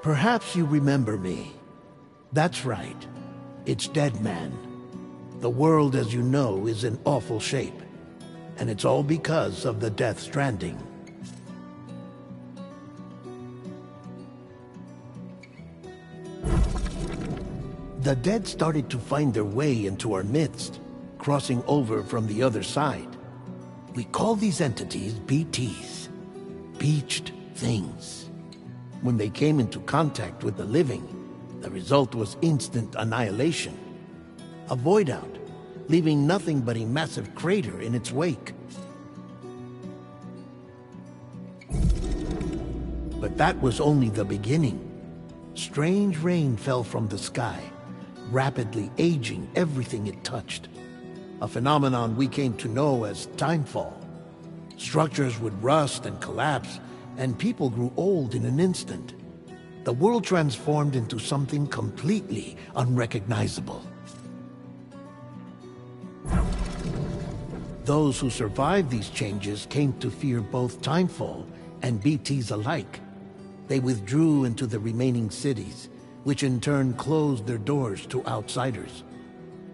Perhaps you remember me. That's right. It's Dead Man. The world, as you know, is in awful shape. And it's all because of the Death Stranding. The dead started to find their way into our midst, crossing over from the other side. We call these entities BTs, Beached Things. When they came into contact with the living, the result was instant annihilation. A void out, leaving nothing but a massive crater in its wake. But that was only the beginning. Strange rain fell from the sky, rapidly aging everything it touched. A phenomenon we came to know as timefall. Structures would rust and collapse, and people grew old in an instant. The world transformed into something completely unrecognizable. Those who survived these changes came to fear both timefall and BTs alike. They withdrew into the remaining cities, which in turn closed their doors to outsiders.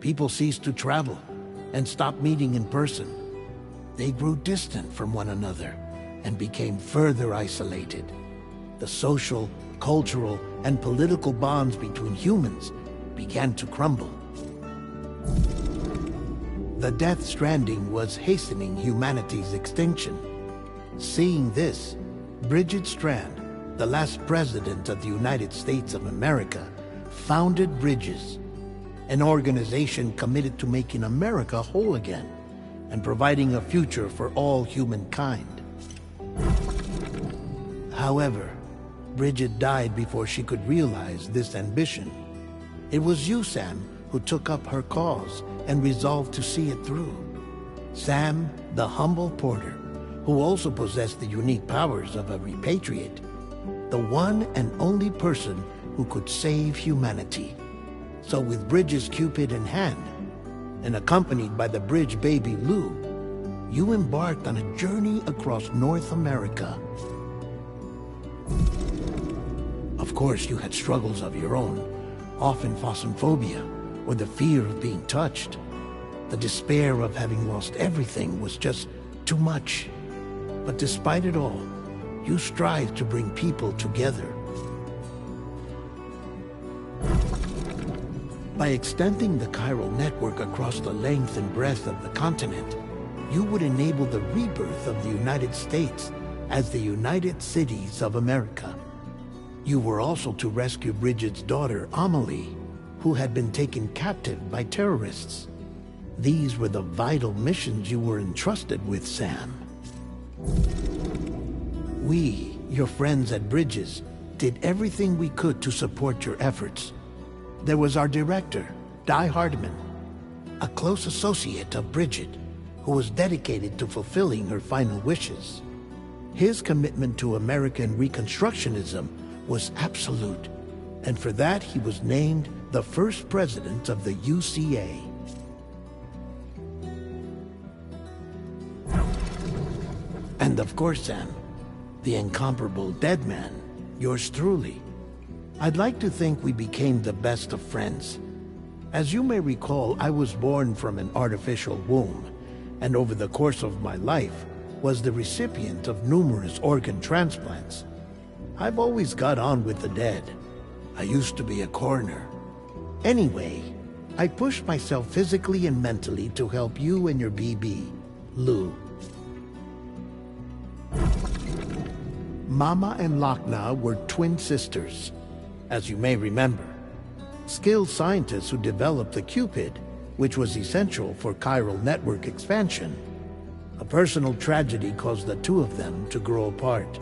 People ceased to travel and stopped meeting in person. They grew distant from one another and became further isolated. The social, cultural, and political bonds between humans began to crumble. The Death Stranding was hastening humanity's extinction. Seeing this, Bridget Strand, the last president of the United States of America, founded Bridges, an organization committed to making America whole again and providing a future for all humankind. However, Bridget died before she could realize this ambition. It was you, Sam, who took up her cause and resolved to see it through. Sam, the humble porter, who also possessed the unique powers of a repatriate, the one and only person who could save humanity. So with Bridges' Cupid in hand, and accompanied by the bridge baby Lou, you embarked on a journey across North America. Of course, you had struggles of your own, often phasmophobia, or the fear of being touched. The despair of having lost everything was just too much. But despite it all, you strive to bring people together. By extending the chiral network across the length and breadth of the continent, you would enable the rebirth of the United States as the United Cities of America. You were also to rescue Bridget's daughter, Amelie, who had been taken captive by terrorists. These were the vital missions you were entrusted with, Sam. We, your friends at Bridges, did everything we could to support your efforts. There was our director, Di Hardman, a close associate of Bridget, who was dedicated to fulfilling her final wishes. His commitment to American Reconstructionism was absolute, and for that he was named the first president of the UCA. And of course, Sam, the incomparable Dead Man, yours truly. I'd like to think we became the best of friends. As you may recall, I was born from an artificial womb, and over the course of my life was the recipient of numerous organ transplants. I've always got on with the dead. I used to be a coroner. Anyway, I pushed myself physically and mentally to help you and your BB, Lou. Mama and Lakna were twin sisters, as you may remember. Skilled scientists who developed the Cupid, which was essential for chiral network expansion. A personal tragedy caused the two of them to grow apart.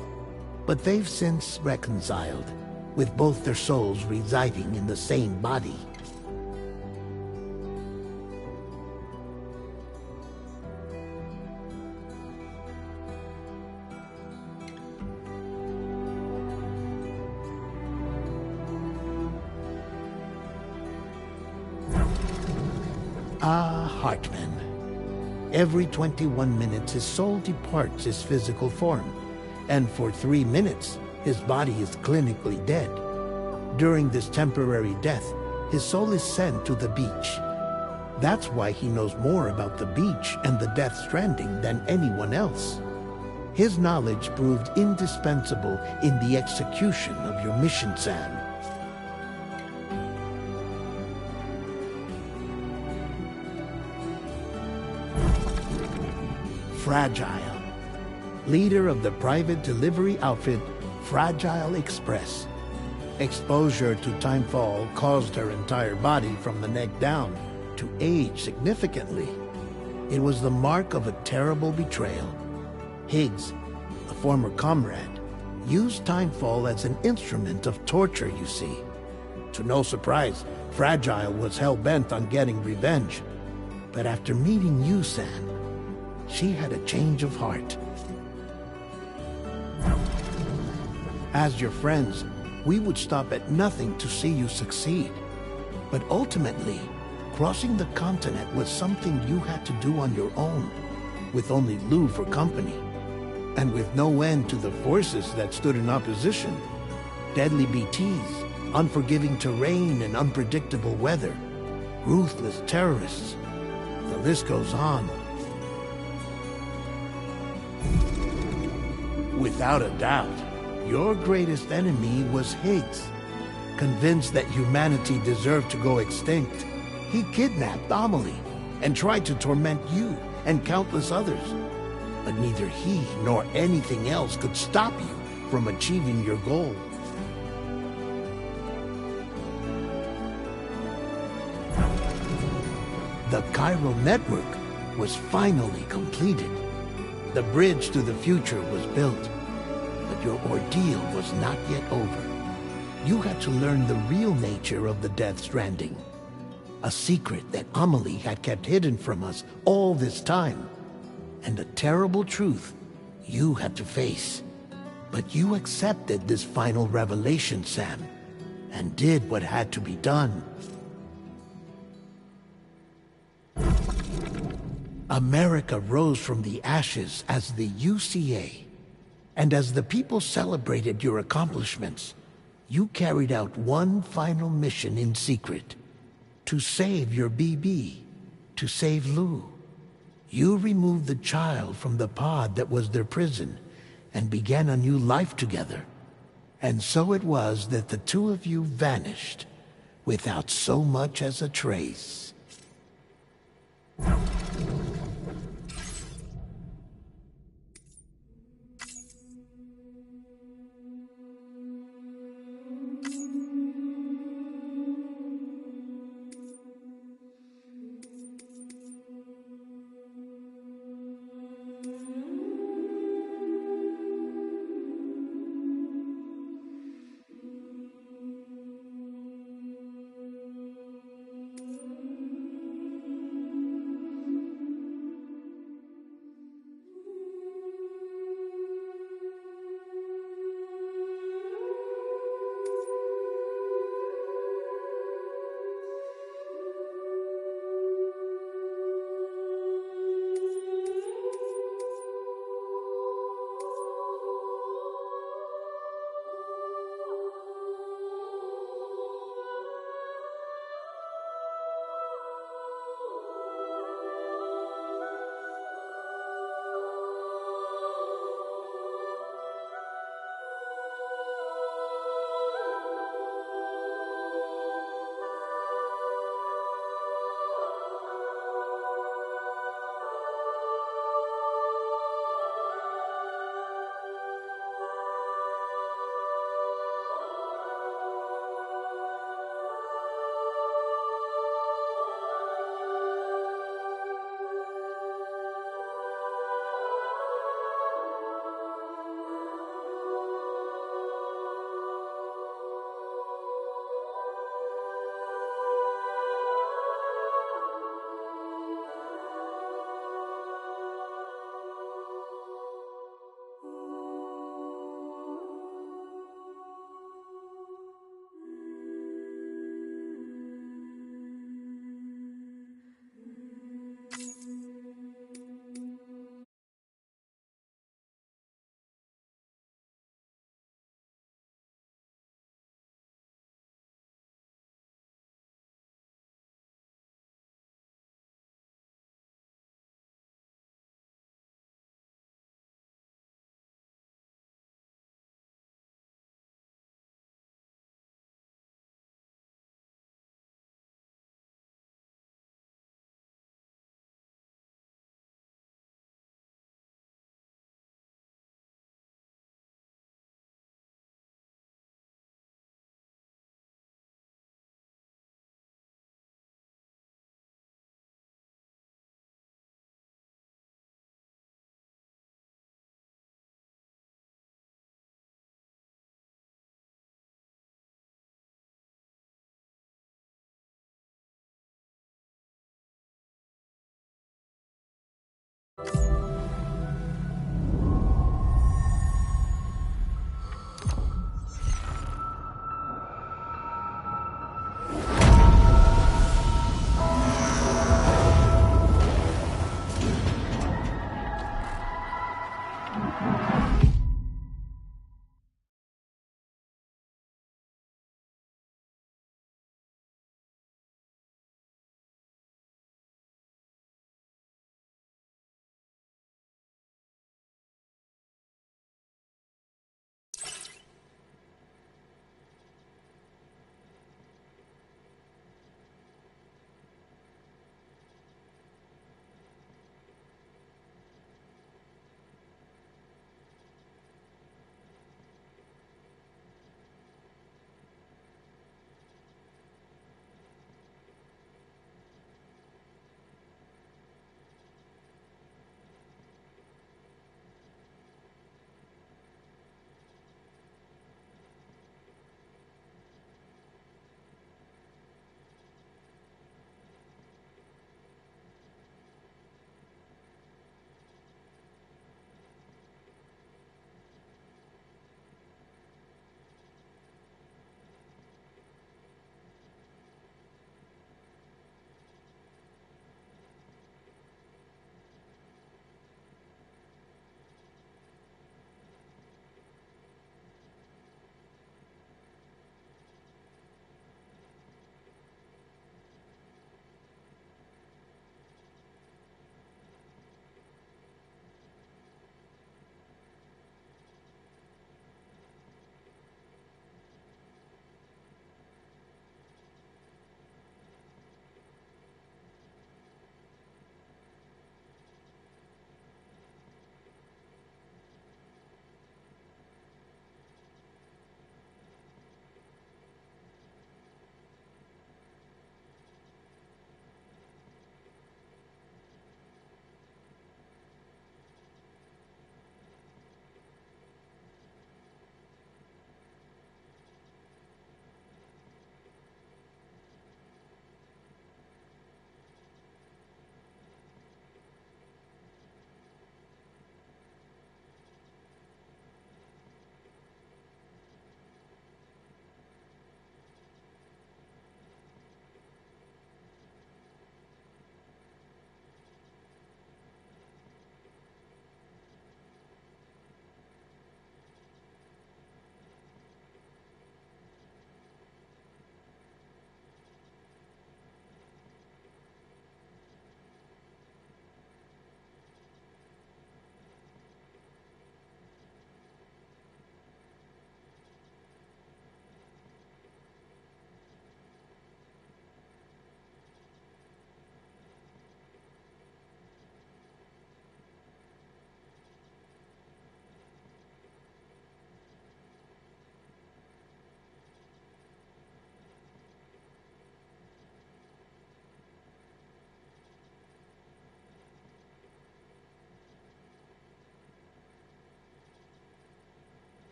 But they've since reconciled, with both their souls residing in the same body. Ah, Hartman. Every 21 minutes his soul departs his physical form, and for 3 minutes his body is clinically dead. During this temporary death, his soul is sent to the beach. That's why he knows more about the beach and the Death Stranding than anyone else. His knowledge proved indispensable in the execution of your mission, Sam. Fragile, leader of the private delivery outfit Fragile Express. Exposure to timefall caused her entire body from the neck down to age significantly. It was the mark of a terrible betrayal. Higgs, a former comrade, used timefall as an instrument of torture, you see. To no surprise, Fragile was hell-bent on getting revenge. But after meeting you, Sam, she had a change of heart. As your friends, we would stop at nothing to see you succeed. But ultimately, crossing the continent was something you had to do on your own, with only Lou for company, and with no end to the forces that stood in opposition. Deadly BTs, unforgiving terrain and unpredictable weather, ruthless terrorists. The list goes on. Without a doubt, your greatest enemy was Higgs. Convinced that humanity deserved to go extinct, he kidnapped Amelie and tried to torment you and countless others. But neither he nor anything else could stop you from achieving your goal. The chiral network was finally completed. The bridge to the future was built. But your ordeal was not yet over. You had to learn the real nature of the Death Stranding. A secret that Amelie had kept hidden from us all this time. And a terrible truth you had to face. But you accepted this final revelation, Sam, and did what had to be done. America rose from the ashes as the UCA. And as the people celebrated your accomplishments, you carried out one final mission in secret. To save your BB. To save Lou. You removed the child from the pod that was their prison and began a new life together. And so it was that the two of you vanished without so much as a trace.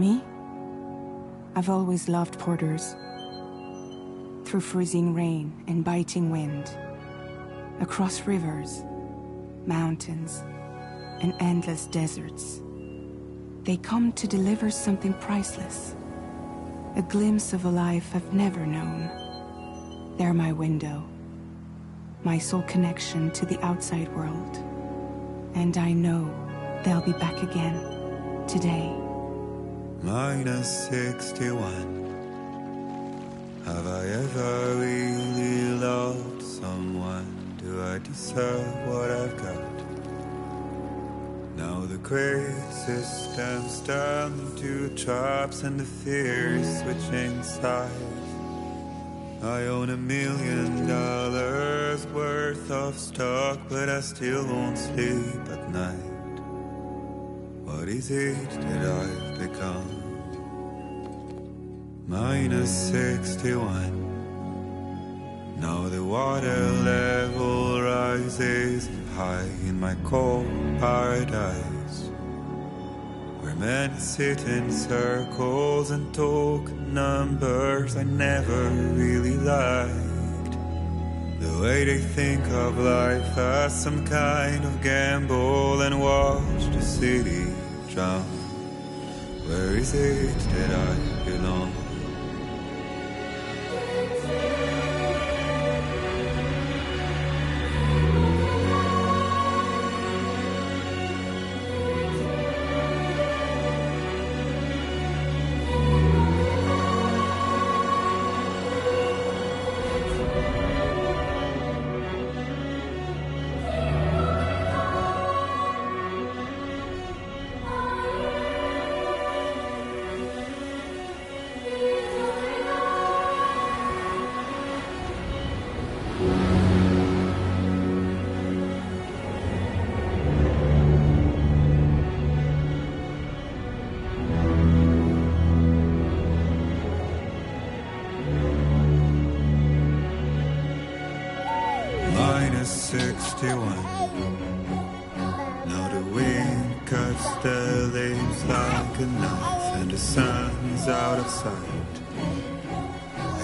Me? I've always loved porters. Through freezing rain and biting wind, across rivers, mountains, and endless deserts, they come to deliver something priceless. A glimpse of a life I've never known. They're my window, my sole connection to the outside world. And I know they'll be back again, today. -61. Have I ever really loved someone? Do I deserve what I've got? Now the great systems turn into traps and the fears switching sides. I own $1 million worth of stock, but I still won't sleep at night. What is it that I've become? -61. Now the water level rises high in my cold paradise, where men sit in circles and talk numbers I never really liked. The way they think of life as some kind of gamble and watch the city drown. Where is it that I belong? -61. Now the wind cuts the leaves like a knife, and the sun is out of sight.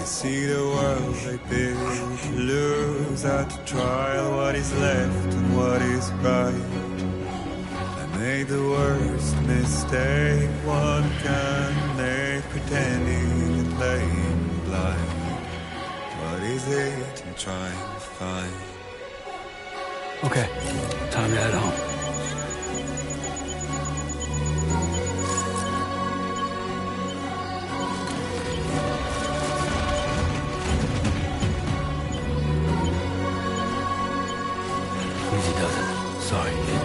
I see the world I built to lose at the trial, what is left and what is right. I made the worst mistake one can make, pretending and playing blind. What is it I'm trying to find? Okay, time to head home. Easy does it. Sorry, kid.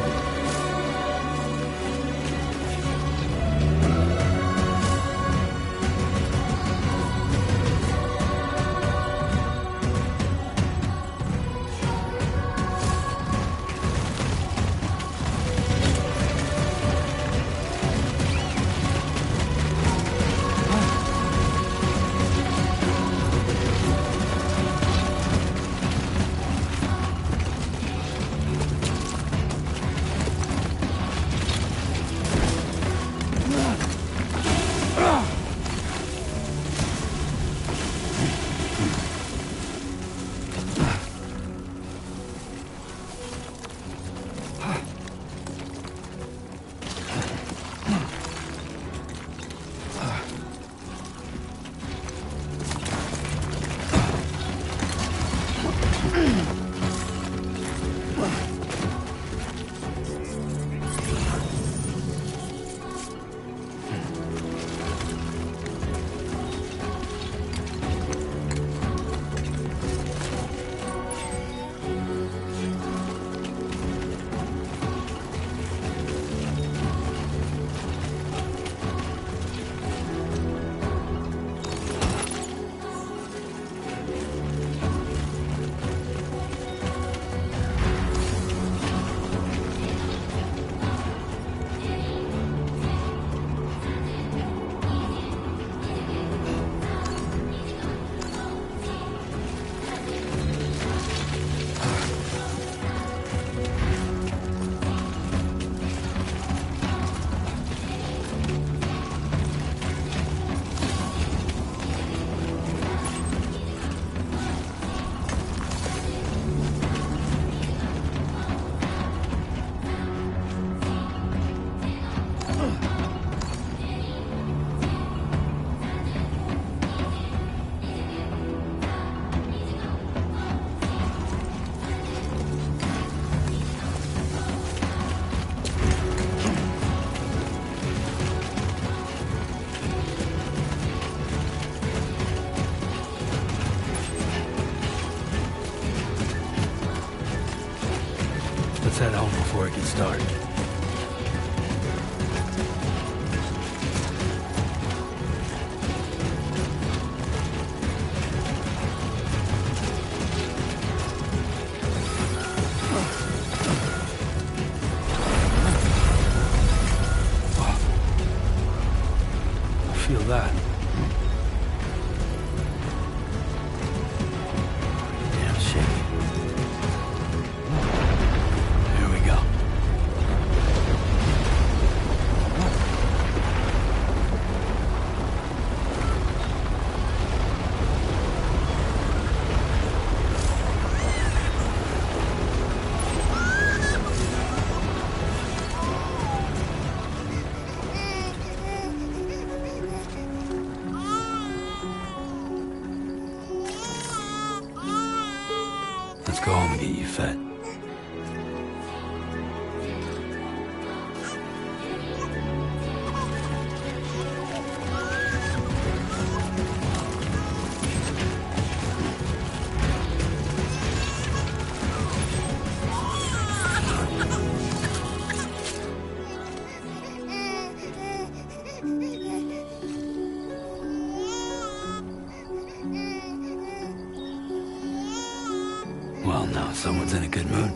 Let's head home before it gets dark. Feel that. Damn shaky. Here we go. Let's go home and get you fed. Well, now someone's in a good mood.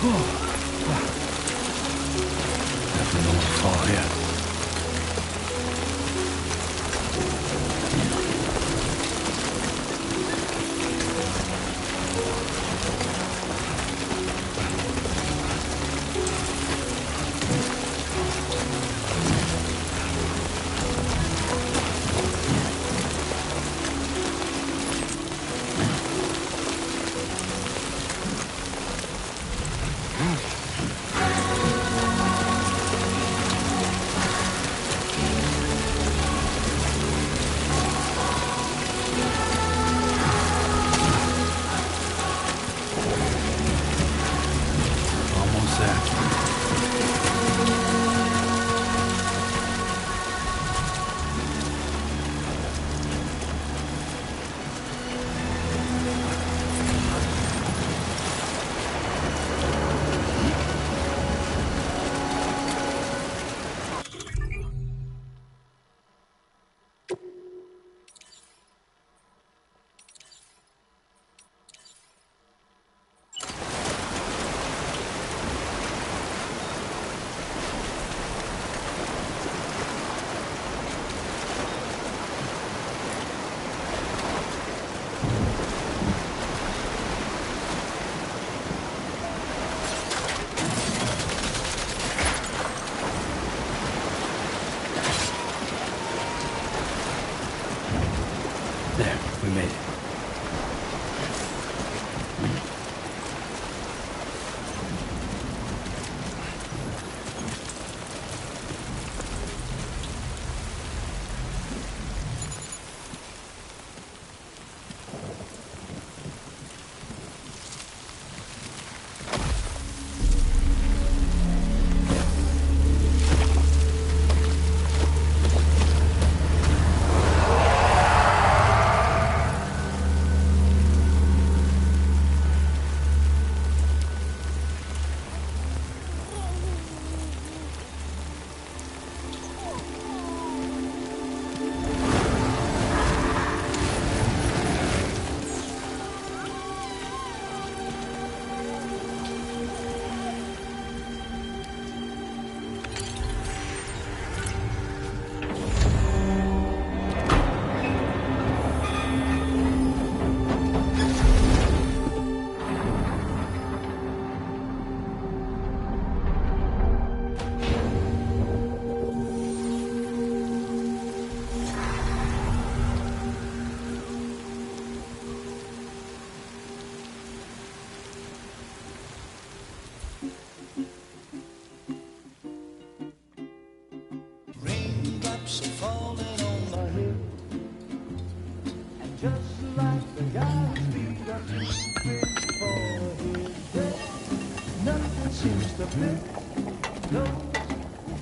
Definitely don't want to fall here. Almost there. There, we made it. Raindrops are falling on my head, and just like the guy whose feet are too big for his head, nothing seems to fit. Those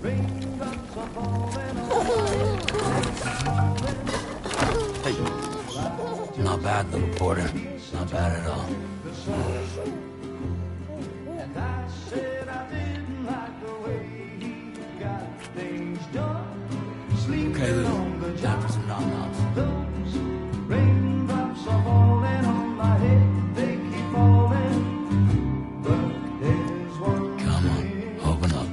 raindrops are falling on my head. Hey, not bad, little porter. Not bad at all. And I said I didn't like the way he got things done. Okay, Lou. Time for some nom-noms. Those raindrops are falling on my head. They keep falling. But there's one Come on, thing open up.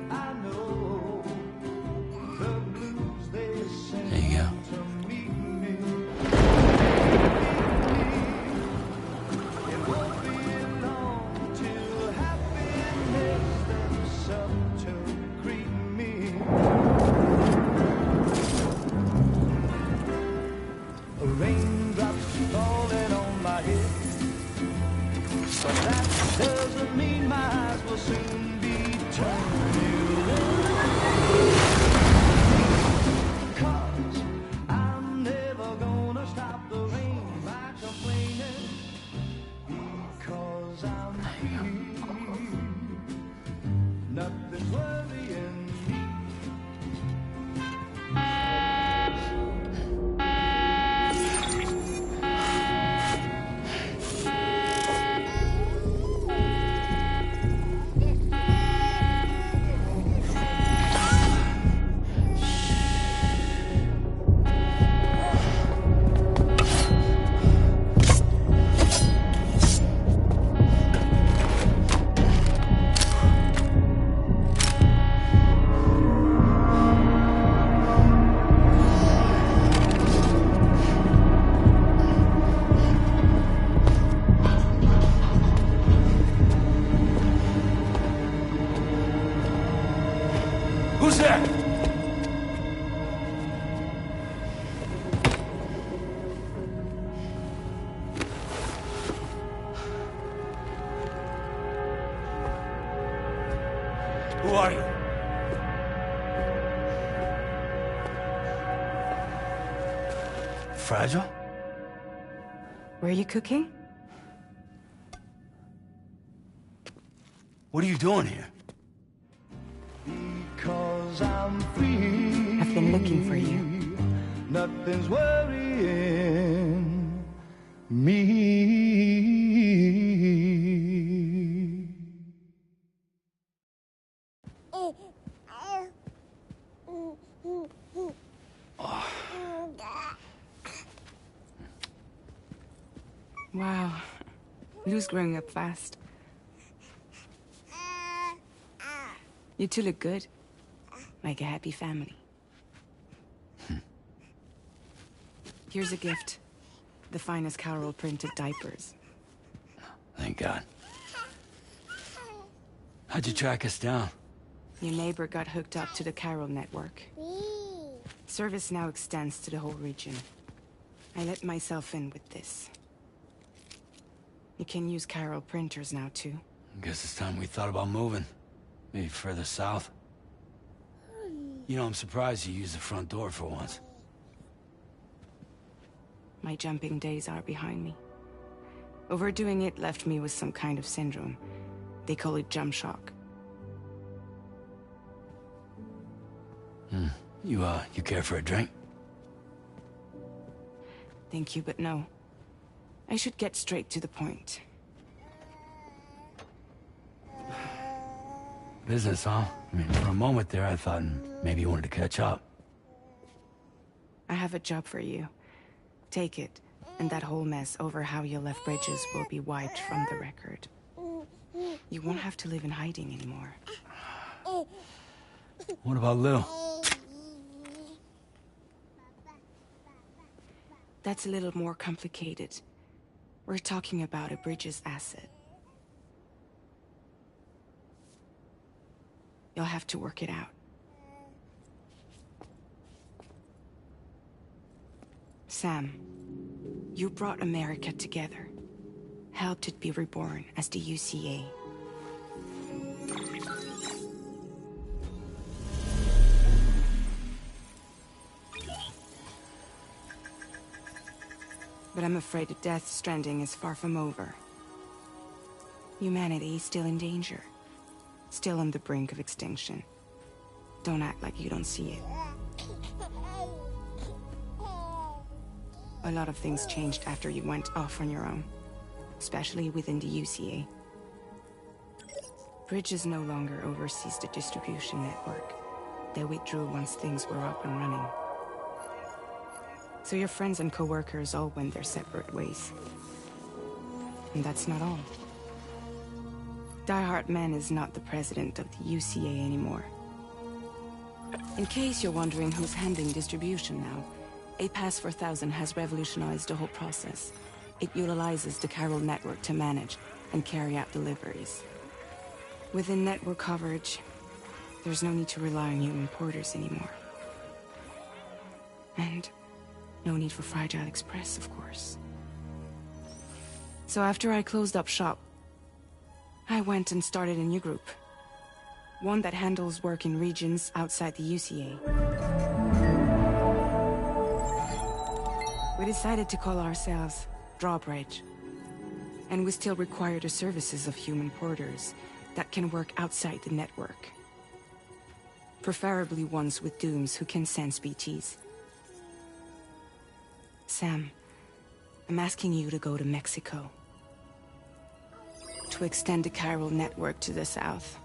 I know. The blues they sing There you go. to meet me. It won't be long till happiness steps up to greet me. Raindrops falling on my head, but that doesn't mean my eyes will soon be turning red. 'Cause I'm never gonna stop the rain by complaining, because I'm free. Nothing's worrying me. fragile? Were you cooking? What are you doing here? Because I'm free. I've been looking for you. Nothing's worrying me. Wow. Lou's growing up fast. You two look good. Like a happy family. Here's a gift. The finest Carol printed diapers. Thank God. How'd you track us down? Your neighbor got hooked up to the Carol network. Service now extends to the whole region. I let myself in with this. You can use Carol printers now, too. Guess it's time we thought about moving. Maybe further south. You know, I'm surprised you used the front door for once. My jumping days are behind me. Overdoing it left me with some kind of syndrome. They call it jump shock. You care for a drink? Thank you, but no. I should get straight to the point. Business, huh? I mean, for a moment there, I thought maybe you wanted to catch up. I have a job for you. Take it, and that whole mess over how you left Bridges will be wiped from the record. You won't have to live in hiding anymore. What about Lou? That's a little more complicated. We're talking about a Bridges asset. You'll have to work it out. Sam, you brought America together. Helped it be reborn as the UCA. But I'm afraid that Death Stranding is far from over. Humanity is still in danger. Still on the brink of extinction. Don't act like you don't see it. A lot of things changed after you went off on your own. Especially within the UCA. Bridges no longer oversees the distribution network. They withdrew once things were up and running. So your friends and co-workers all went their separate ways. And that's not all. Die Hartman is not the president of the UCA anymore. In case you're wondering who's handling distribution now, a Pass for 1000 has revolutionized the whole process. It utilizes the Carol network to manage and carry out deliveries. Within network coverage, there's no need to rely on human porters anymore. And no need for Fragile Express, of course. So after I closed up shop, I went and started a new group. One that handles work in regions outside the UCA. We decided to call ourselves Drawbridge. And we still require the services of human porters that can work outside the network. Preferably ones with dooms who can sense BTs. Sam, I'm asking you to go to Mexico. To extend the Carol network to the south.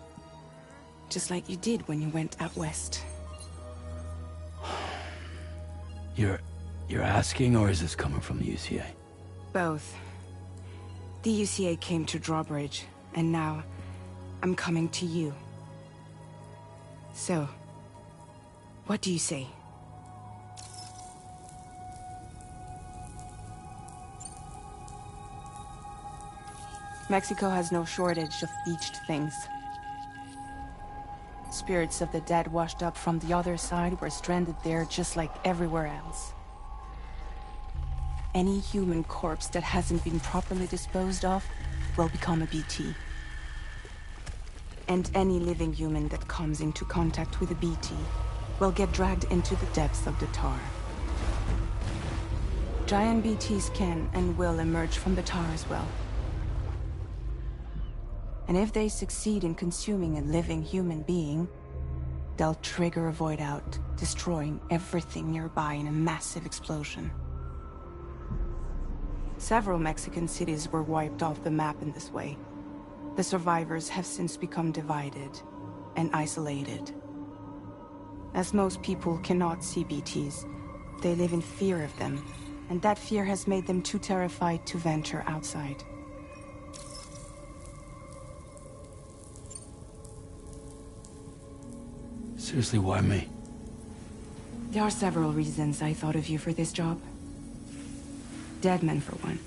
Just like you did when you went out west. You're asking, or is this coming from the UCA? Both. The UCA came to Drawbridge, and now I'm coming to you. So, what do you say? Mexico has no shortage of beached things. Spirits of the dead washed up from the other side were stranded there just like everywhere else. Any human corpse that hasn't been properly disposed of will become a BT. And any living human that comes into contact with a BT will get dragged into the depths of the tar. Giant BTs can and will emerge from the tar as well. And if they succeed in consuming a living human being, they'll trigger a void out, destroying everything nearby in a massive explosion. Several Mexican cities were wiped off the map in this way. The survivors have since become divided and isolated. As most people cannot see BTs, they live in fear of them, and that fear has made them too terrified to venture outside. Seriously, why me? There are several reasons I thought of you for this job. Deadman, for one.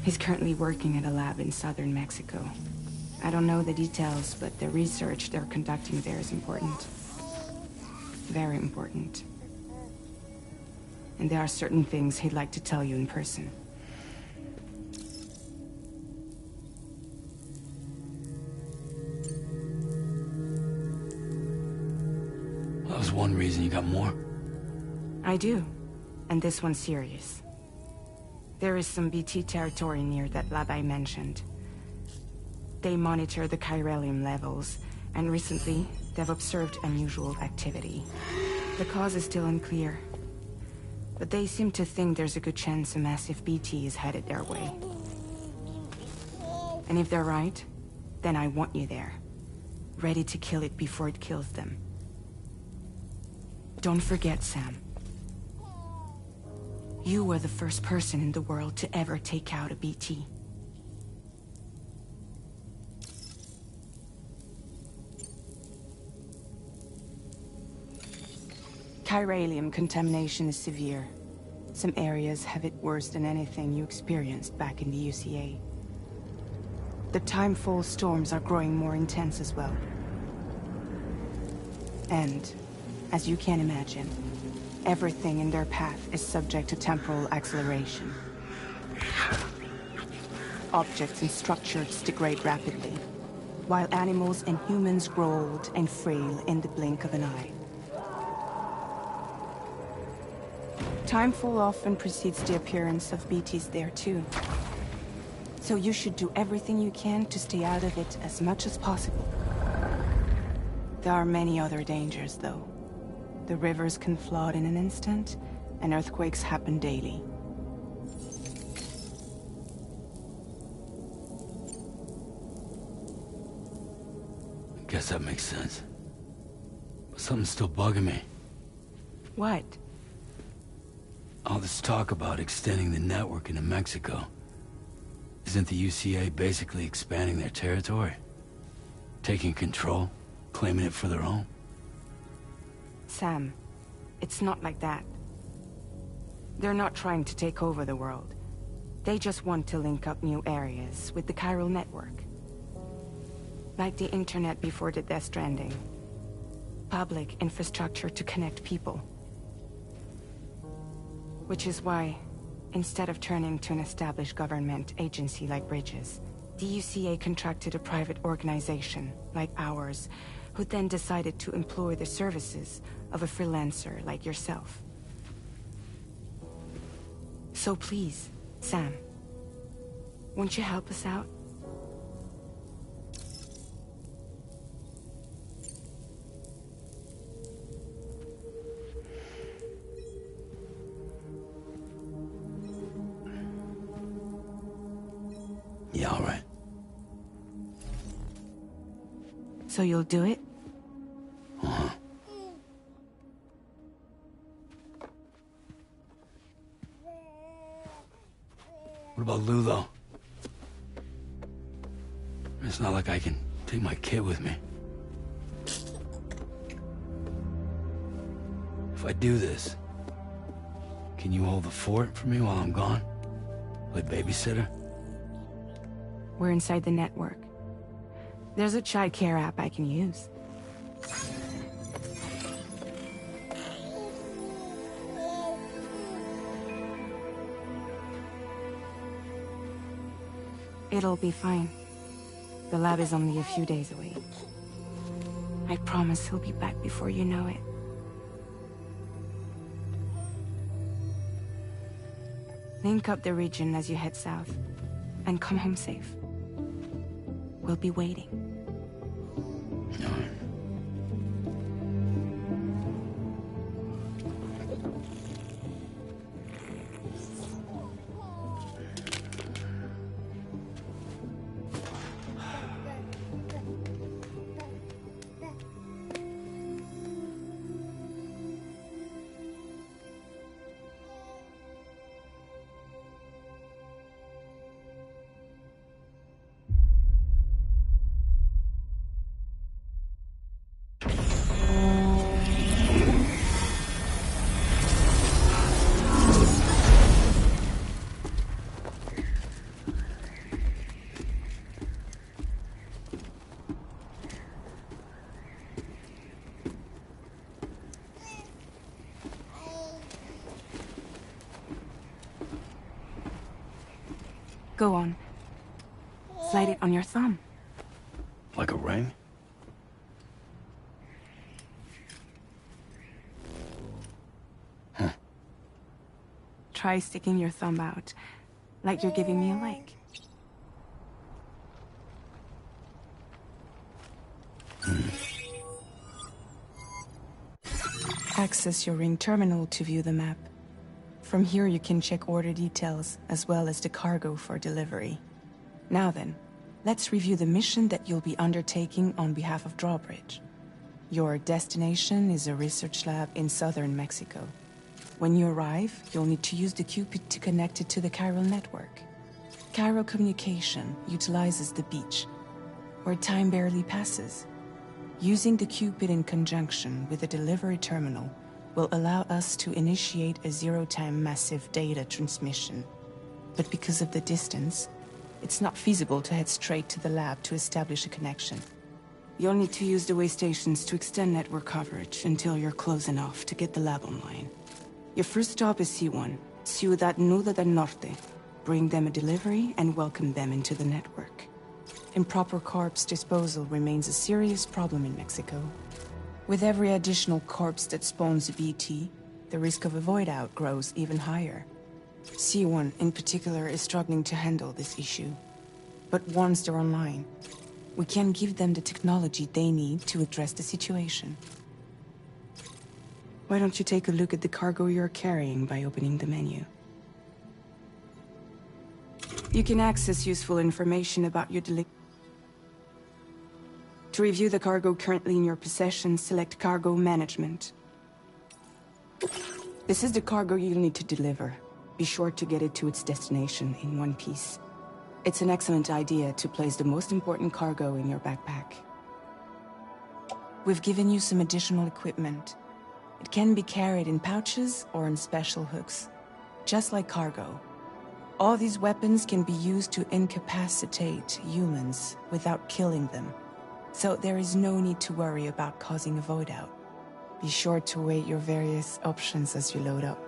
He's currently working at a lab in southern Mexico. I don't know the details, but the research they're conducting there is important. Very important. And there are certain things he'd like to tell you in person. That was one reason. You got more? I do. And this one's serious. There is some BT territory near that lab I mentioned. They monitor the chiralium levels, and recently, they've observed unusual activity. The cause is still unclear, but they seem to think there's a good chance a massive BT is headed their way. And if they're right, then I want you there, ready to kill it before it kills them. Don't forget, Sam. You were the first person in the world to ever take out a BT. Chiralium contamination is severe. Some areas have it worse than anything you experienced back in the UCA. The timefall storms are growing more intense as well. And, as you can imagine, everything in their path is subject to temporal acceleration. Objects and structures degrade rapidly, while animals and humans grow old and frail in the blink of an eye. Timefall often precedes the appearance of BTs there too. So you should do everything you can to stay out of it as much as possible. There are many other dangers, though. The rivers can flood in an instant, and earthquakes happen daily. I guess that makes sense. But something's still bugging me. What? All this talk about extending the network into Mexico. Isn't the UCA basically expanding their territory? Taking control, claiming it for their own? Sam, it's not like that. They're not trying to take over the world. They just want to link up new areas with the chiral network. Like the internet before the Death Stranding. Public infrastructure to connect people. Which is why, instead of turning to an established government agency like Bridges, the UCA contracted a private organization, like ours, who then decided to employ the services of a freelancer like yourself. So please, Sam, won't you help us out? Yeah, all right. So you'll do it? Uh-huh. What about Lou, though? It's not like I can take my kid with me. If I do this, can you hold the fort for me while I'm gone? Play babysitter? We're inside the network. There's a child care app I can use. It'll be fine. The lab is only a few days away. I promise he'll be back before you know it. Link up the region as you head south, and come home safe. We'll be waiting. Go on. Slide it on your thumb. Like a ring? Huh. Try sticking your thumb out, like you're giving me a like. Access your ring terminal to view the map. From here you can check order details, as well as the cargo for delivery. Now then, let's review the mission that you'll be undertaking on behalf of Drawbridge. Your destination is a research lab in southern Mexico. When you arrive, you'll need to use the Cupid to connect it to the chiral network. Chiral communication utilizes the beach, where time barely passes. Using the Cupid in conjunction with the delivery terminal will allow us to initiate a zero-time massive data transmission. But because of the distance, it's not feasible to head straight to the lab to establish a connection. You'll need to use the way stations to extend network coverage until you're close enough to get the lab online. Your first stop is C1, Ciudad Nuda del Norte. Bring them a delivery and welcome them into the network. Improper corpse disposal remains a serious problem in Mexico. With every additional corpse that spawns a BT, the risk of a void out grows even higher. C1 in particular is struggling to handle this issue. But once they're online, we can give them the technology they need to address the situation. Why don't you take a look at the cargo you're carrying by opening the menu? You can access useful information about your delivery. To review the cargo currently in your possession, select Cargo Management. This is the cargo you'll need to deliver. Be sure to get it to its destination in one piece. It's an excellent idea to place the most important cargo in your backpack. We've given you some additional equipment. It can be carried in pouches or in special hooks, just like cargo. All these weapons can be used to incapacitate humans without killing them. So there is no need to worry about causing a void out. Be sure to weigh your various options as you load up.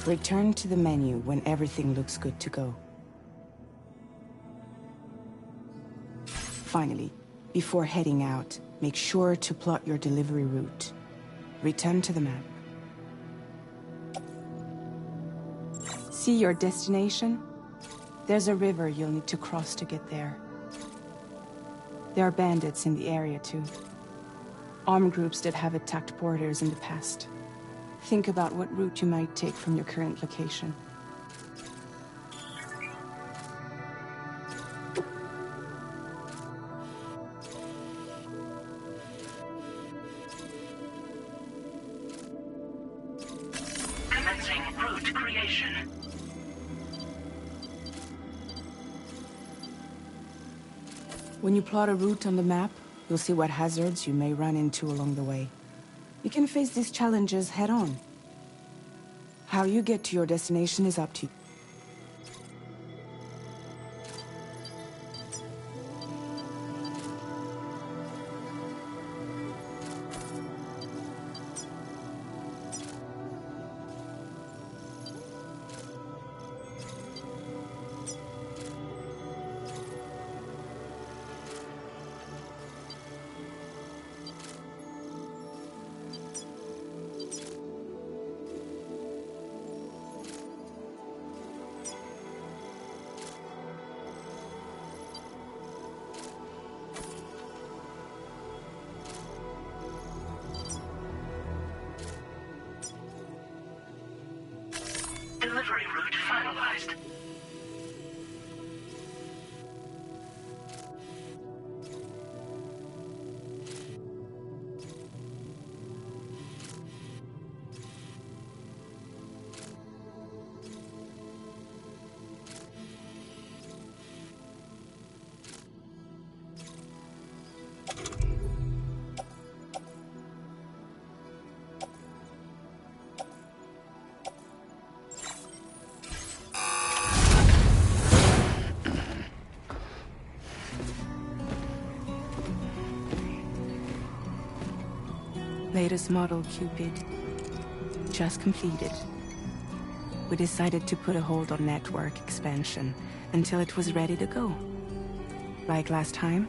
Return to the menu when everything looks good to go. Finally, before heading out, make sure to plot your delivery route. Return to the map. See your destination? There's a river you'll need to cross to get there. There are bandits in the area too. Armed groups that have attacked porters in the past. Think about what route you might take from your current location. Commencing route creation. When you plot a route on the map, you'll see what hazards you may run into along the way. You can face these challenges head-on. How you get to your destination is up to you. Delivery route finalized. Latest model Cupid. Just completed. We decided to put a hold on network expansion until it was ready to go. Like last time,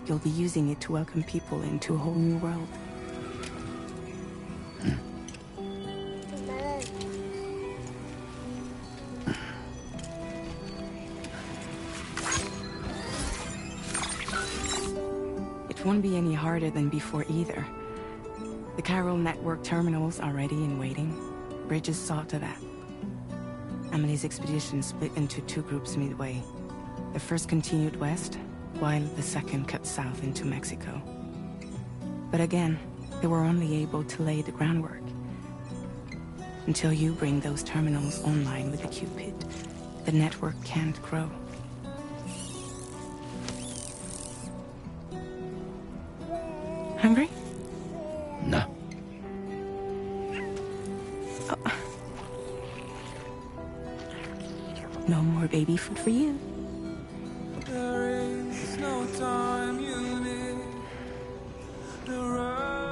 you'll be using it to welcome people into a whole new world. It won't be any harder than before either. The Chiral network terminals are ready and waiting. Bridges saw to that. Emily's expedition split into two groups midway. The first continued west, while the second cut south into Mexico. But again, they were only able to lay the groundwork. Until you bring those terminals online with the Cupid, the network can't grow. Hungry? No. Oh. No more baby food for you.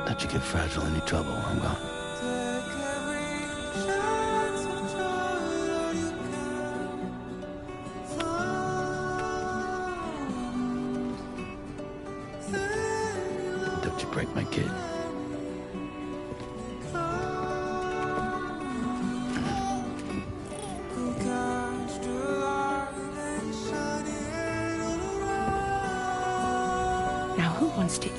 Let you get fragile any trouble, I'm gone. Don't you break my kid. Now who wants to eat?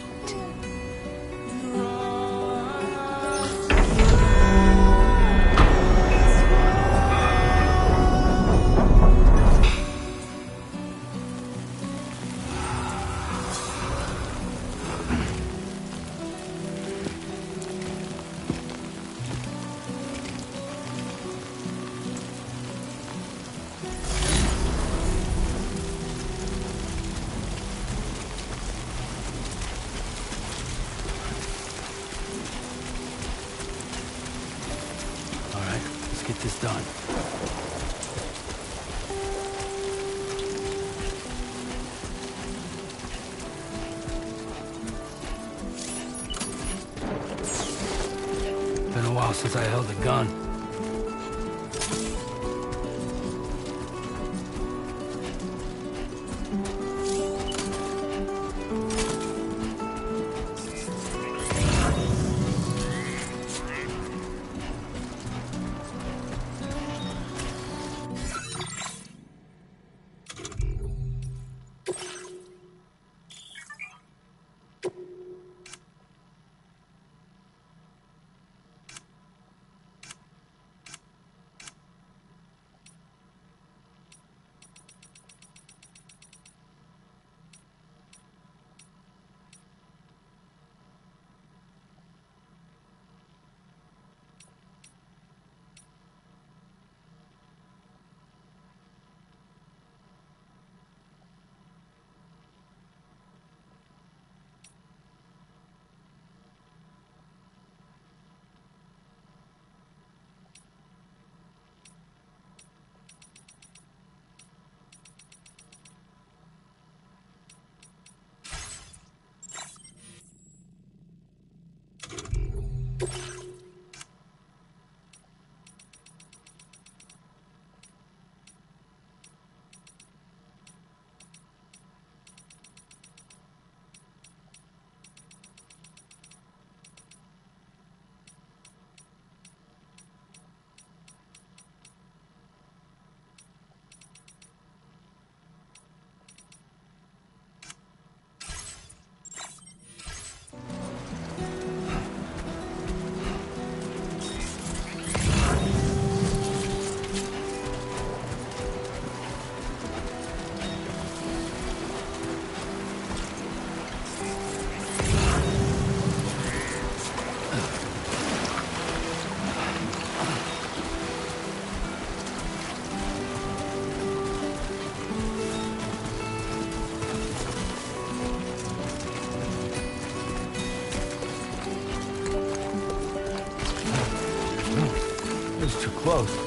Get this done. Been a while since I held a gun. close.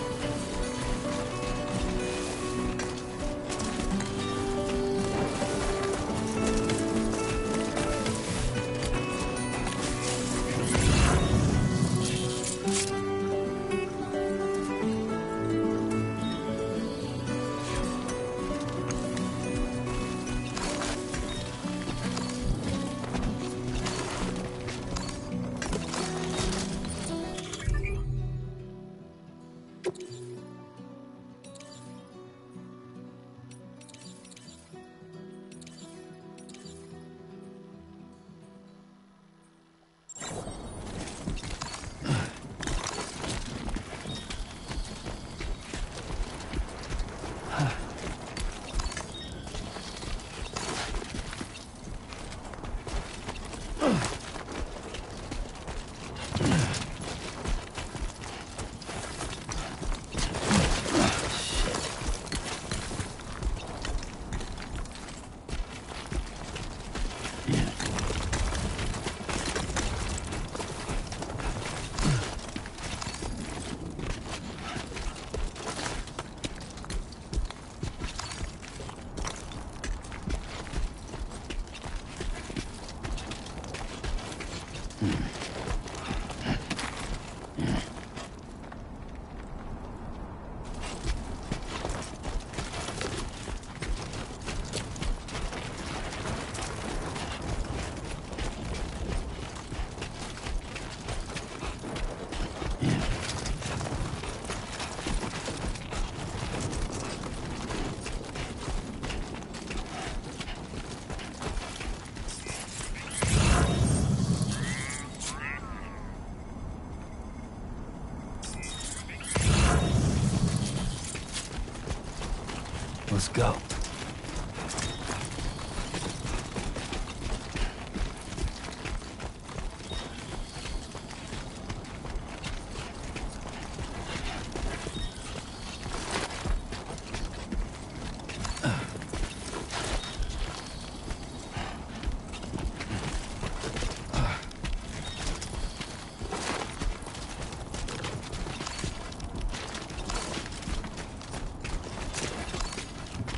Let's go.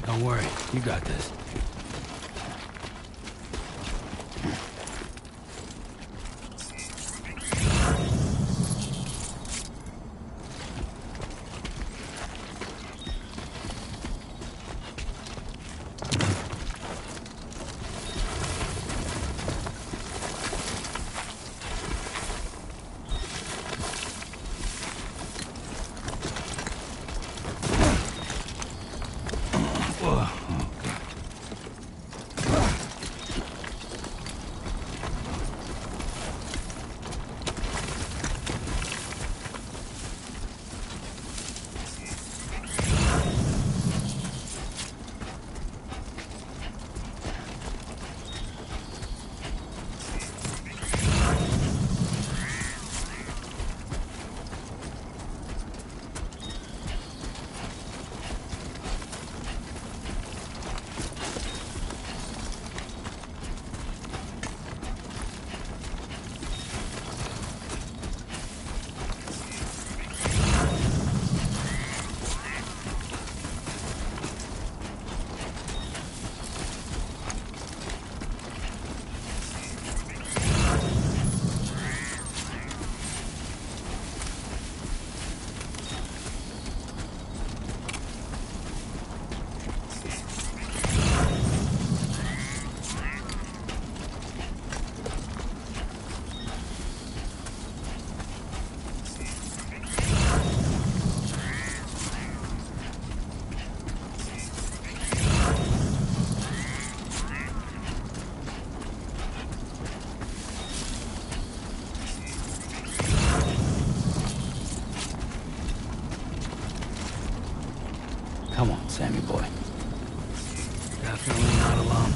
Don't worry, you got this. Come on, Sammy boy. Definitely not alone.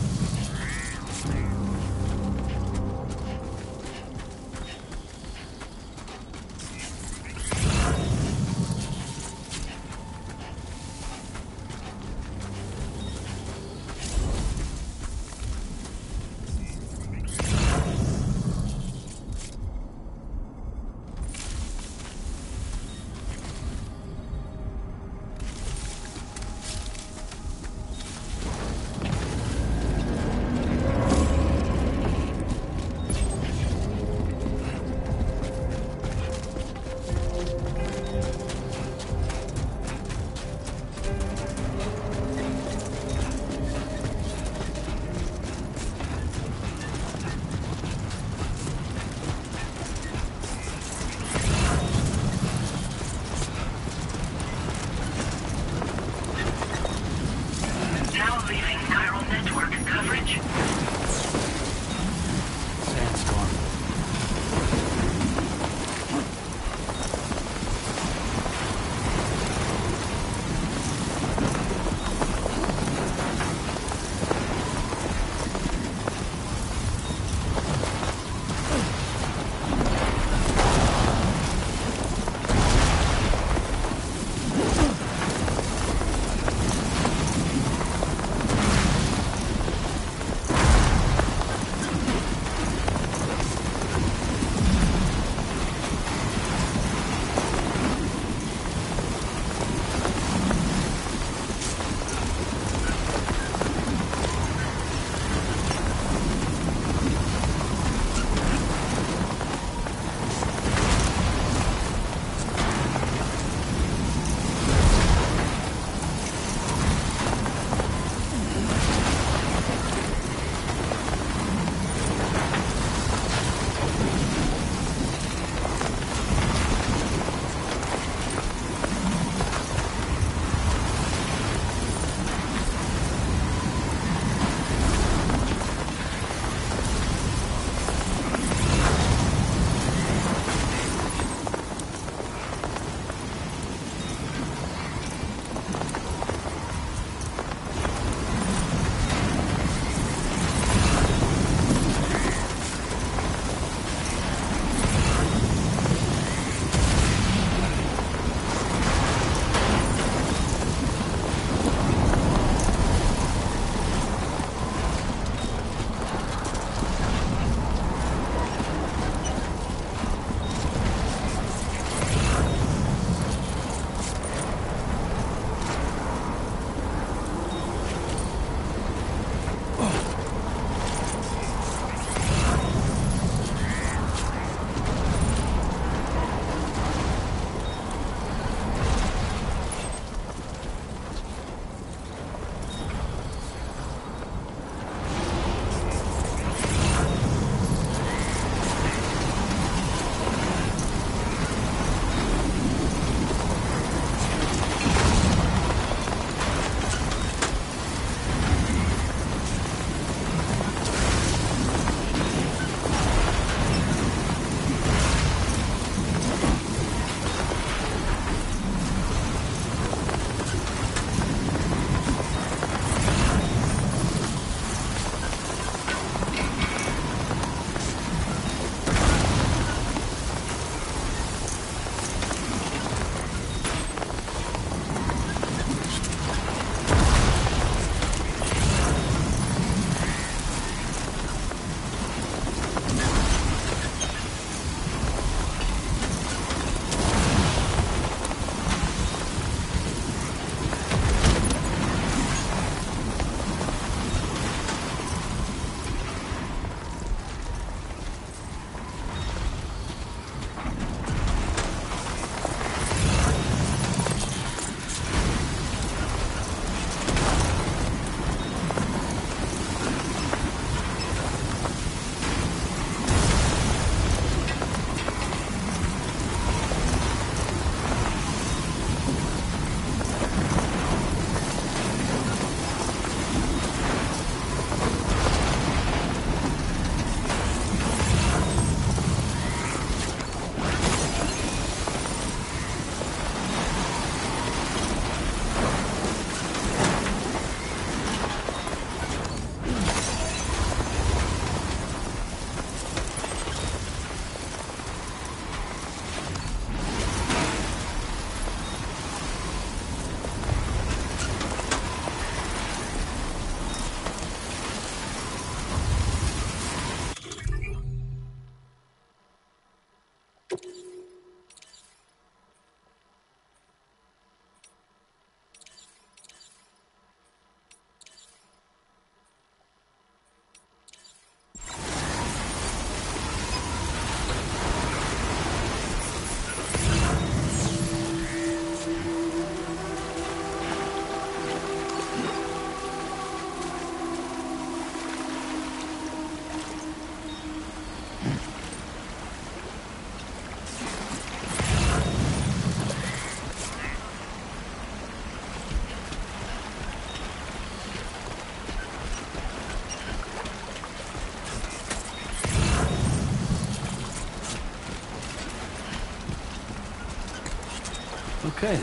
Okay.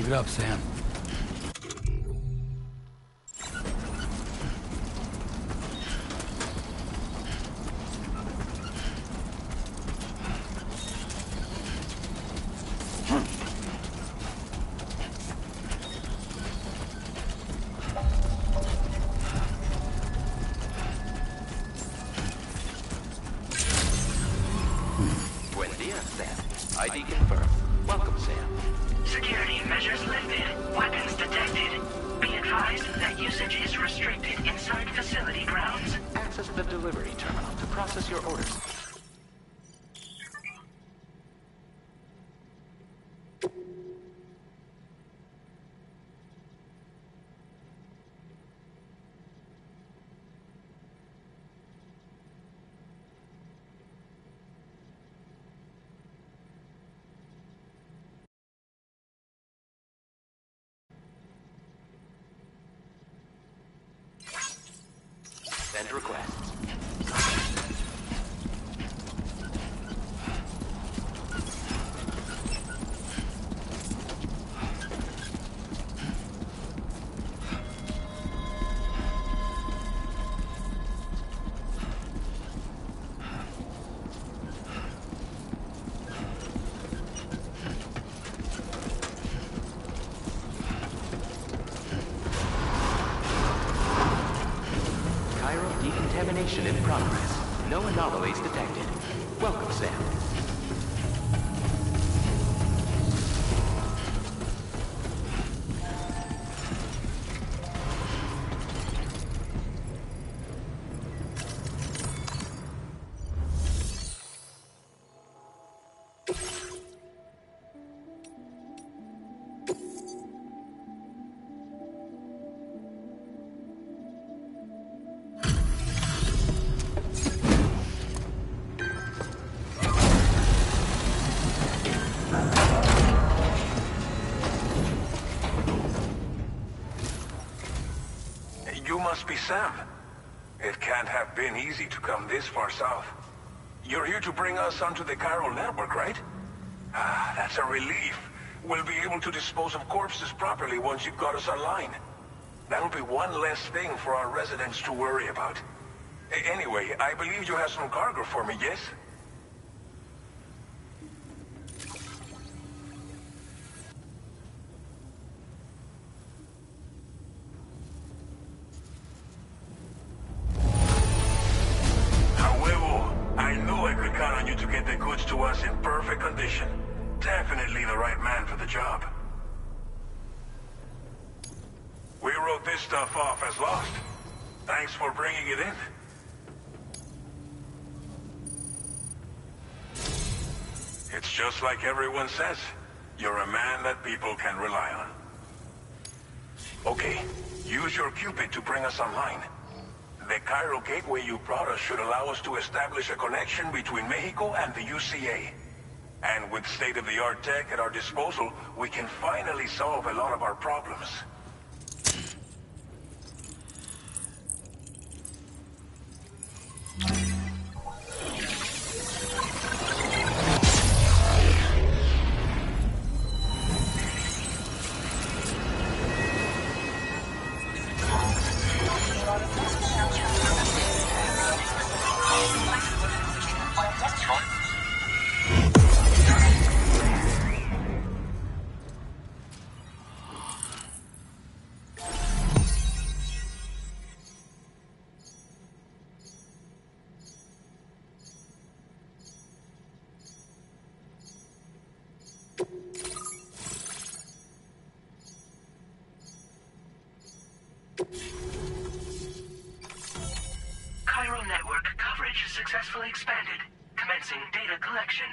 Keep it up, Sam. Buen dia, Sam. ID confirmed. Welcome, Sam. Security measures lifted. Weapons detected. Be advised that usage is restricted inside facility grounds. Access the delivery terminal to process your orders. Send requests. Decontamination in progress. No anomalies detected. Welcome, Sam. must be Sam. It can't have been easy to come this far south. You're here to bring us onto the chiral network, right? Ah, that's a relief. We'll be able to dispose of corpses properly once you've got us online. That'll be one less thing for our residents to worry about. Anyway, I believe you have some cargo for me, yes? I knew I could count on you to get the goods to us in perfect condition. Definitely the right man for the job. We wrote this stuff off as lost. Thanks for bringing it in. It's just like everyone says. You're a man that people can rely on. Okay, use your Cupid to bring us online. The chiral gateway you brought us should allow us to establish a connection between Mexico and the UCA. And with state-of-the-art tech at our disposal, we can finally solve a lot of our problems. Chiral network coverage successfully expanded. Commencing data collection.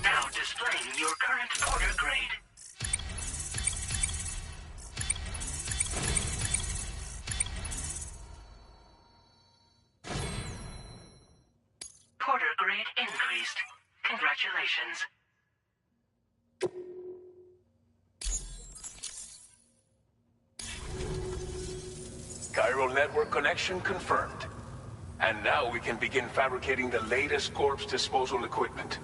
Now displaying your current porter grade. Porter grade increased. Congratulations. Chiral network connection confirmed. And now we can begin fabricating the latest corpse disposal equipment.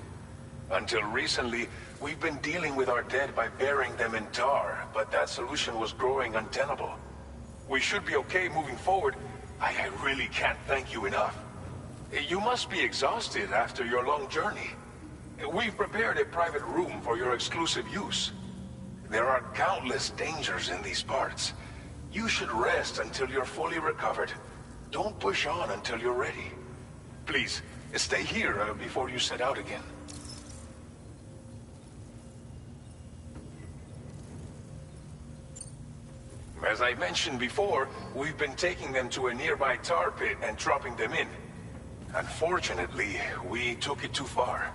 Until recently, we've been dealing with our dead by burying them in tar, but that solution was growing untenable. We should be okay moving forward. I really can't thank you enough. You must be exhausted after your long journey. We've prepared a private room for your exclusive use. There are countless dangers in these parts. You should rest until you're fully recovered. Don't push on until you're ready. Please, stay here before you set out again. As I mentioned before, we've been taking them to a nearby tar pit and dropping them in. Unfortunately, we took it too far.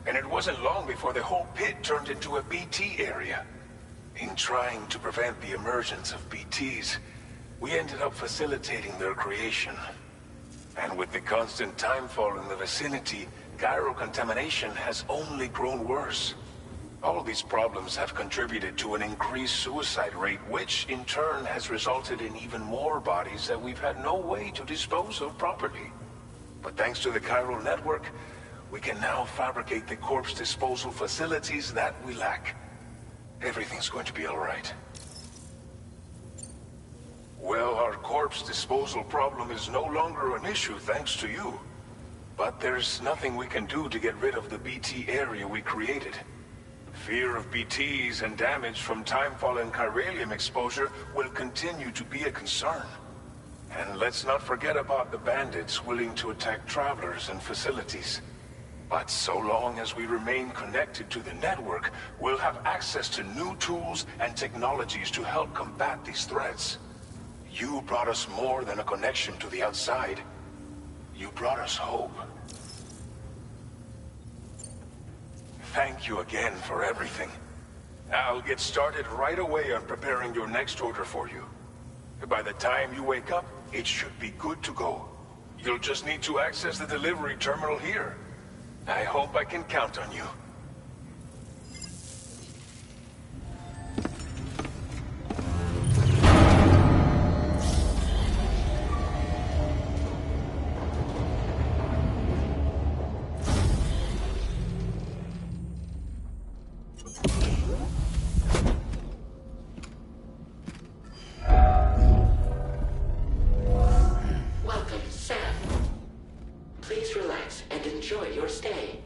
And it wasn't long before the whole pit turned into a BT area. In trying to prevent the emergence of BTs, we ended up facilitating their creation. And with the constant timefall in the vicinity, chiral contamination has only grown worse. All these problems have contributed to an increased suicide rate, which in turn has resulted in even more bodies that we've had no way to dispose of properly. But thanks to the chiral network, we can now fabricate the corpse disposal facilities that we lack. Everything's going to be all right. Well, our corpse disposal problem is no longer an issue thanks to you. But there's nothing we can do to get rid of the BT area we created. Fear of BTs and damage from timefall and chiralium exposure will continue to be a concern. And let's not forget about the bandits willing to attack travelers and facilities. But so long as we remain connected to the network, we'll have access to new tools and technologies to help combat these threats. You brought us more than a connection to the outside. You brought us hope. thank you again for everything. I'll get started right away on preparing your next order for you. By the time you wake up, it should be good to go. You'll just need to access the delivery terminal here. I hope I can count on you. Welcome, Sam. Please relax and enjoy your stay.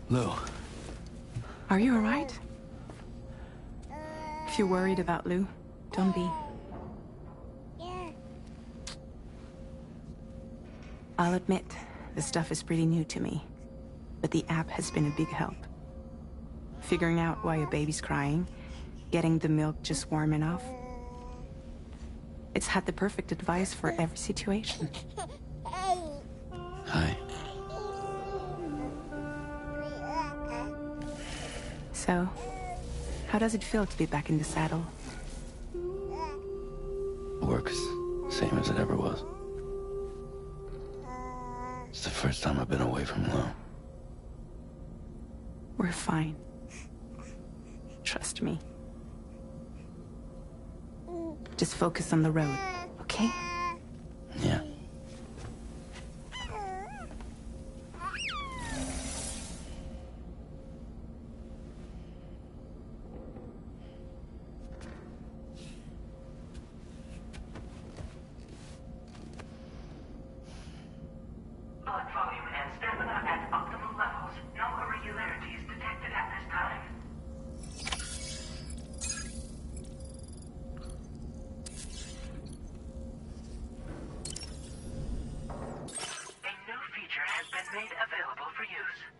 Lou. Are you alright? If you're worried about Lou, don't be. I'll admit, the stuff is pretty new to me, but the app has been a big help. Figuring out why a baby's crying, getting the milk just warm enough. It's had the perfect advice for every situation. Hi. So, how does it feel to be back in the saddle? Works same as it ever was. It's the first time I've been away from Lou. We're fine. Trust me. Just focus on the road, okay? Yeah. blood volume and stamina at optimal levels. No irregularities detected at this time. A new feature has been made available for use.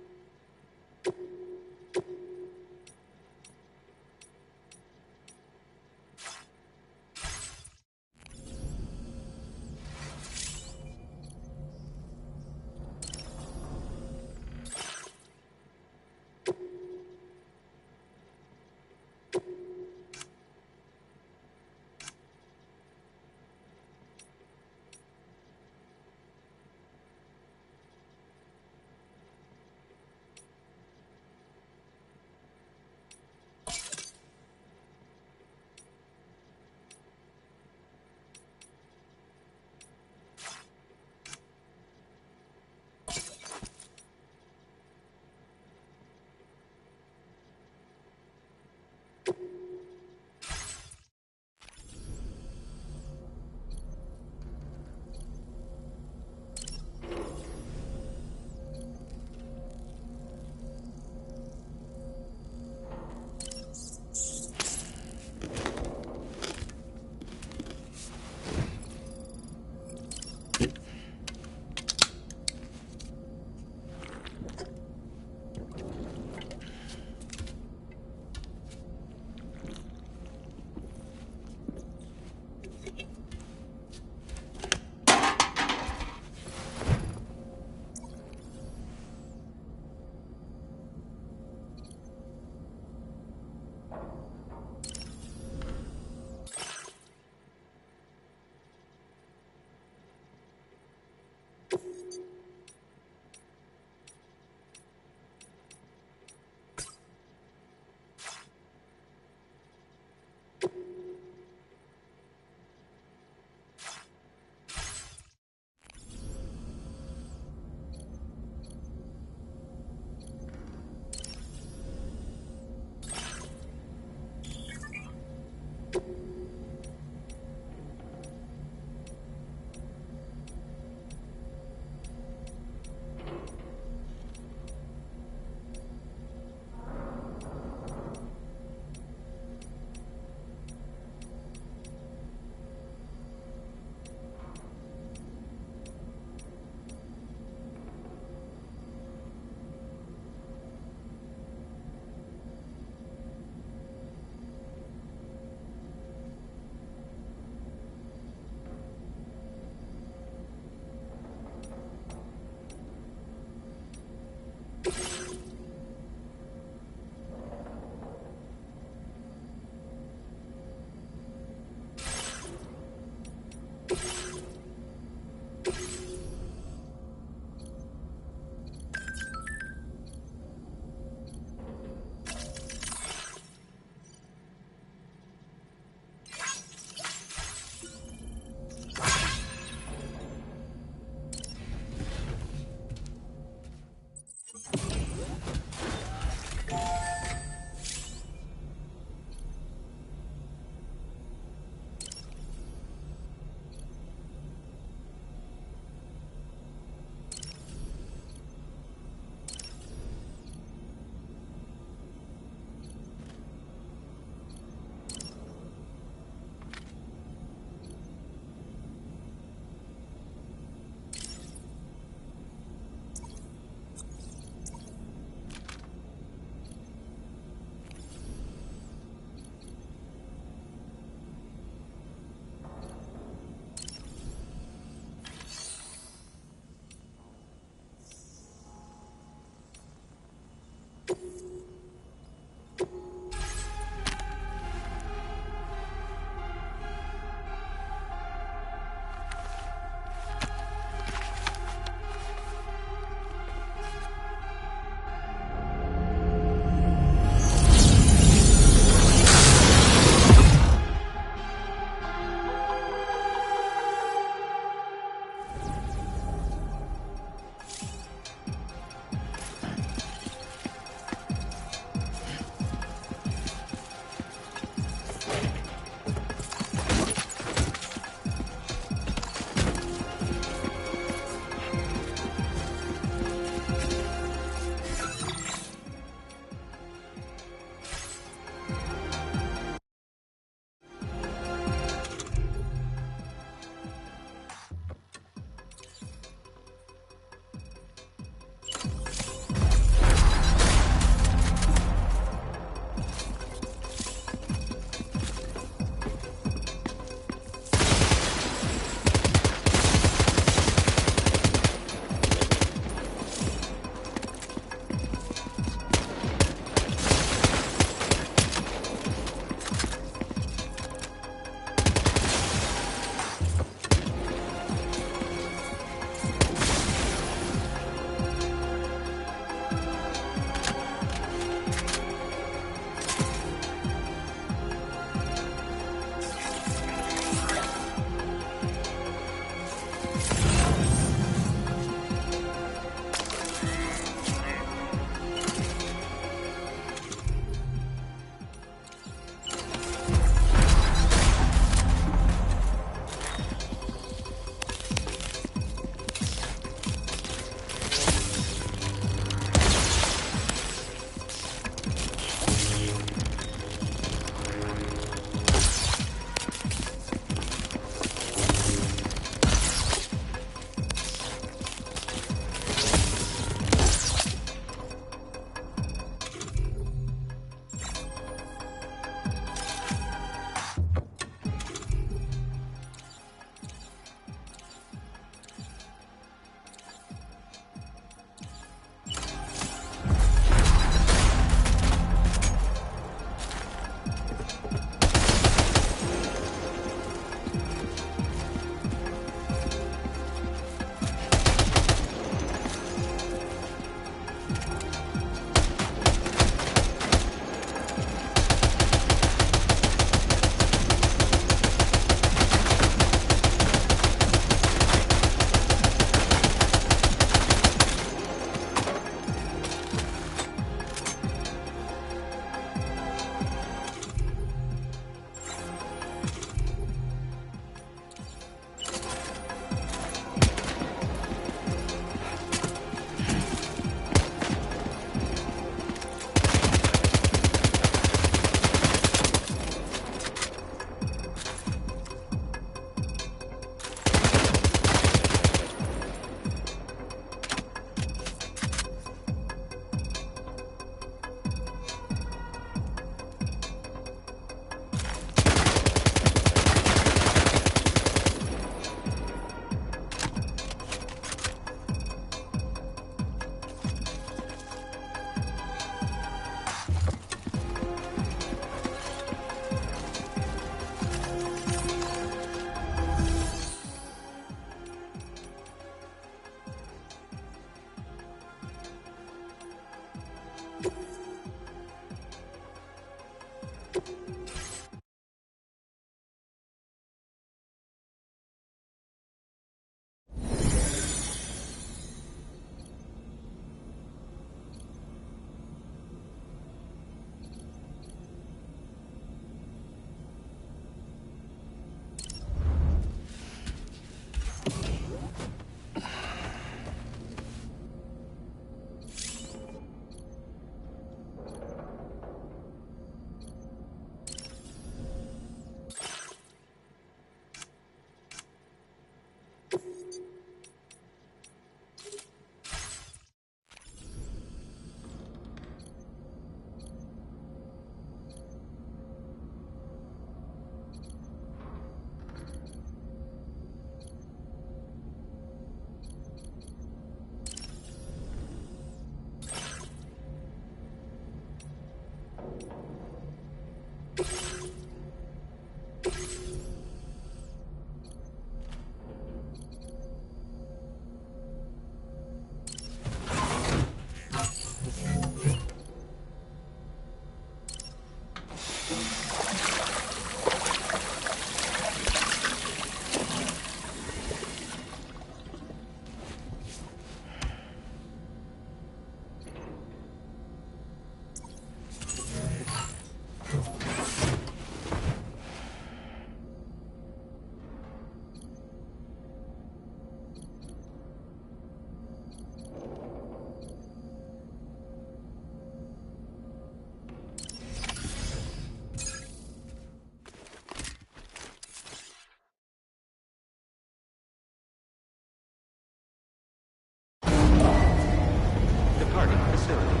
Departing facility.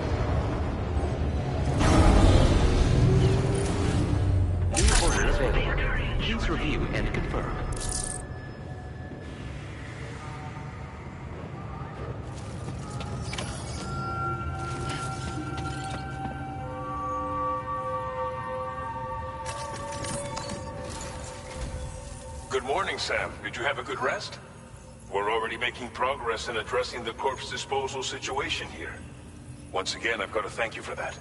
New order available. Please review and confirm. Good morning, Sam. Did you have a good rest? We're already making progress in addressing the corpse disposal situation here. Once again, I've got to thank you for that.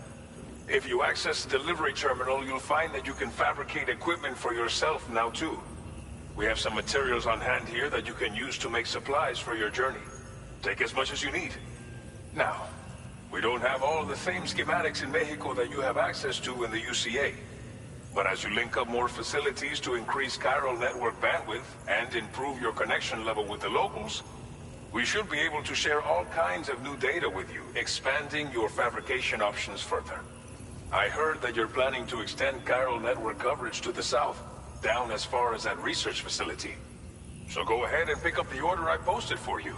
If you access the delivery terminal, you'll find that you can fabricate equipment for yourself now too. We have some materials on hand here that you can use to make supplies for your journey. Take as much as you need. Now, we don't have all the same schematics in Mexico that you have access to in the UCA. But as you link up more facilities to increase chiral network bandwidth and improve your connection level with the locals, we should be able to share all kinds of new data with you, expanding your fabrication options further. I heard that you're planning to extend chiral network coverage to the south, down as far as that research facility. So go ahead and pick up the order I posted for you.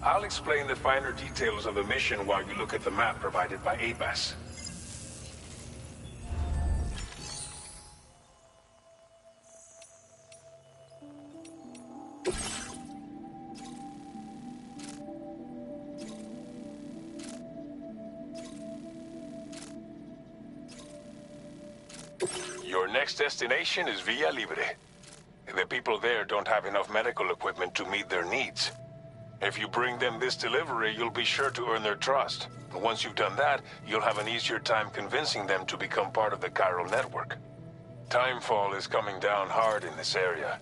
I'll explain the finer details of the mission while you look at the map provided by ABAS. Your next destination is Villa Libre. The people there don't have enough medical equipment to meet their needs. If you bring them this delivery, you'll be sure to earn their trust. And once you've done that, you'll have an easier time convincing them to become part of the chiral network. Timefall is coming down hard in this area.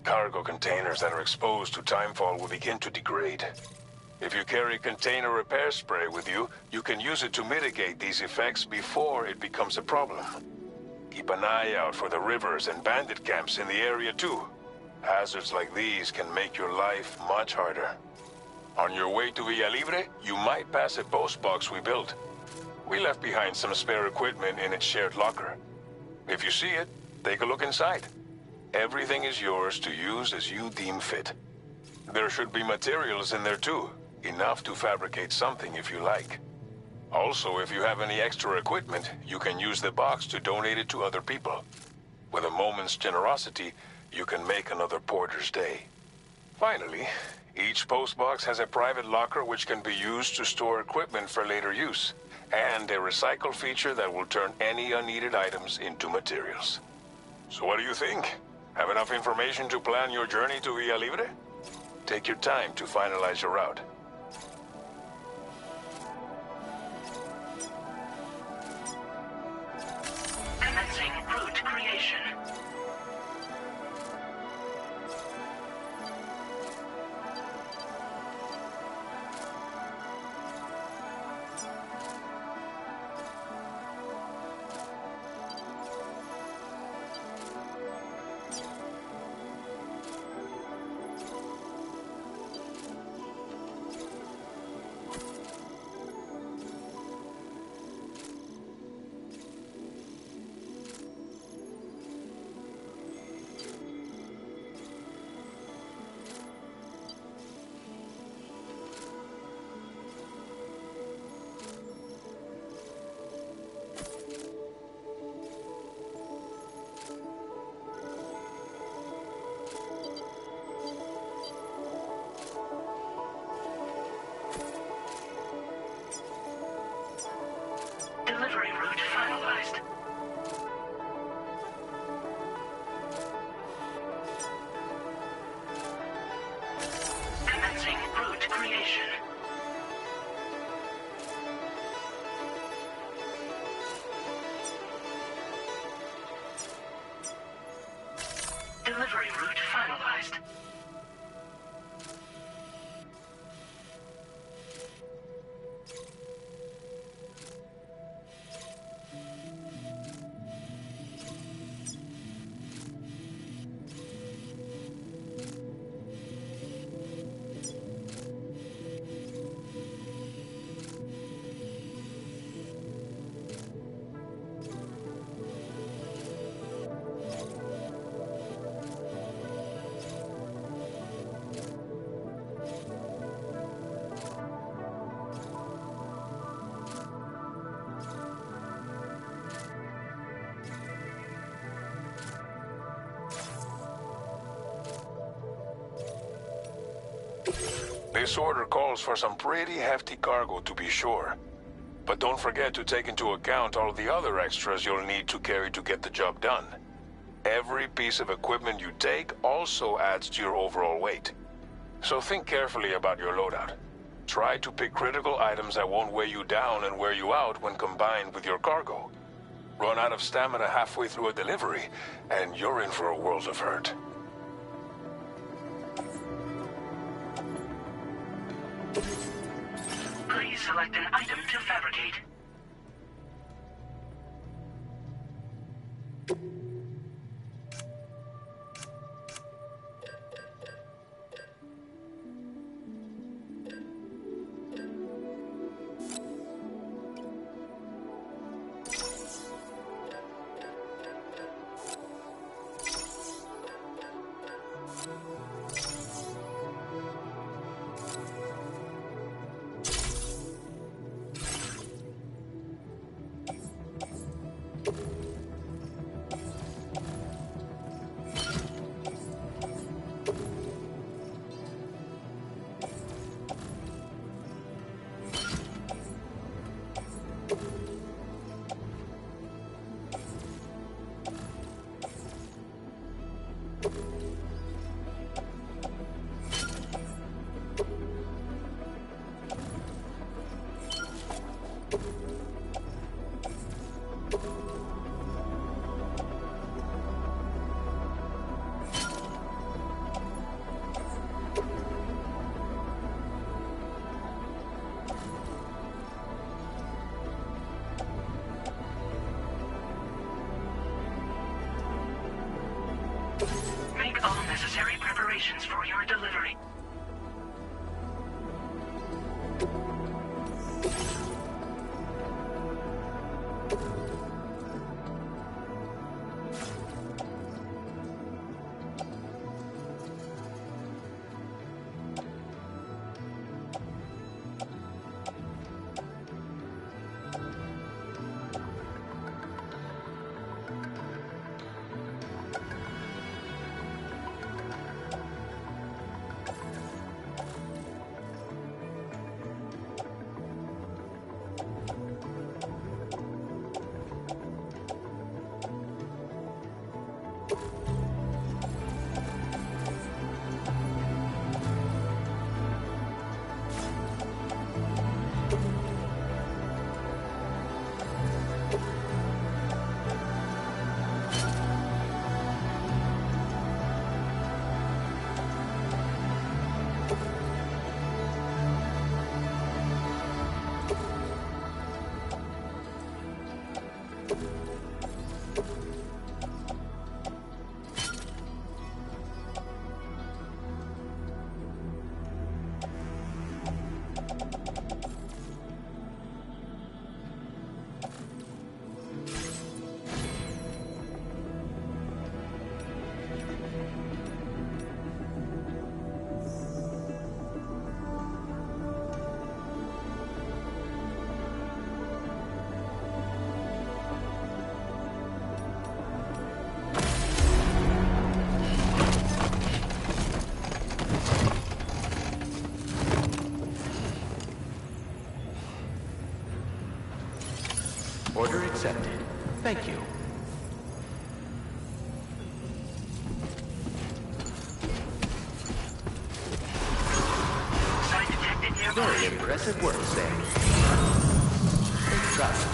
Cargo containers that are exposed to timefall will begin to degrade. If you carry container repair spray with you, you can use it to mitigate these effects before it becomes a problem. Keep an eye out for the rivers and bandit camps in the area too. Hazards like these can make your life much harder. On your way to Villa Libre, you might pass a post box we built. We left behind some spare equipment in its shared locker. If you see it, take a look inside. Everything is yours to use as you deem fit. There should be materials in there too, enough to fabricate something if you like. Also, if you have any extra equipment, you can use the box to donate it to other people. With a moment's generosity, you can make another porter's day. Finally, each postbox has a private locker which can be used to store equipment for later use, and a recycle feature that will turn any unneeded items into materials. So what do you think? Have enough information to plan your journey to Villa Libre? Take your time to finalize your route. Commencing Delivery route finalized. This order calls for some pretty hefty cargo, to be sure. But don't forget to take into account all the other extras you'll need to carry to get the job done. Every piece of equipment you take also adds to your overall weight. So think carefully about your loadout. Try to pick critical items that won't weigh you down and wear you out when combined with your cargo. Run out of stamina halfway through a delivery, and you're in for a world of hurt. Please select an item to fabricate. Make all necessary preparations for your delivery. Order accepted. Thank you. Site detected nearby. Very impressive work, Sam. Trust.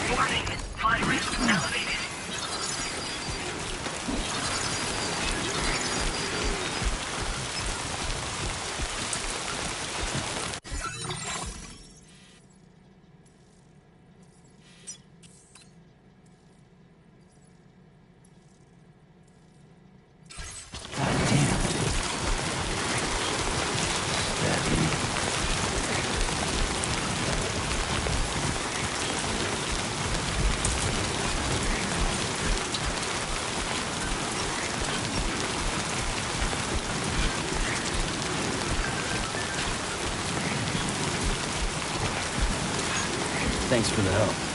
Warning, flight risk elevated. Thanks for the help.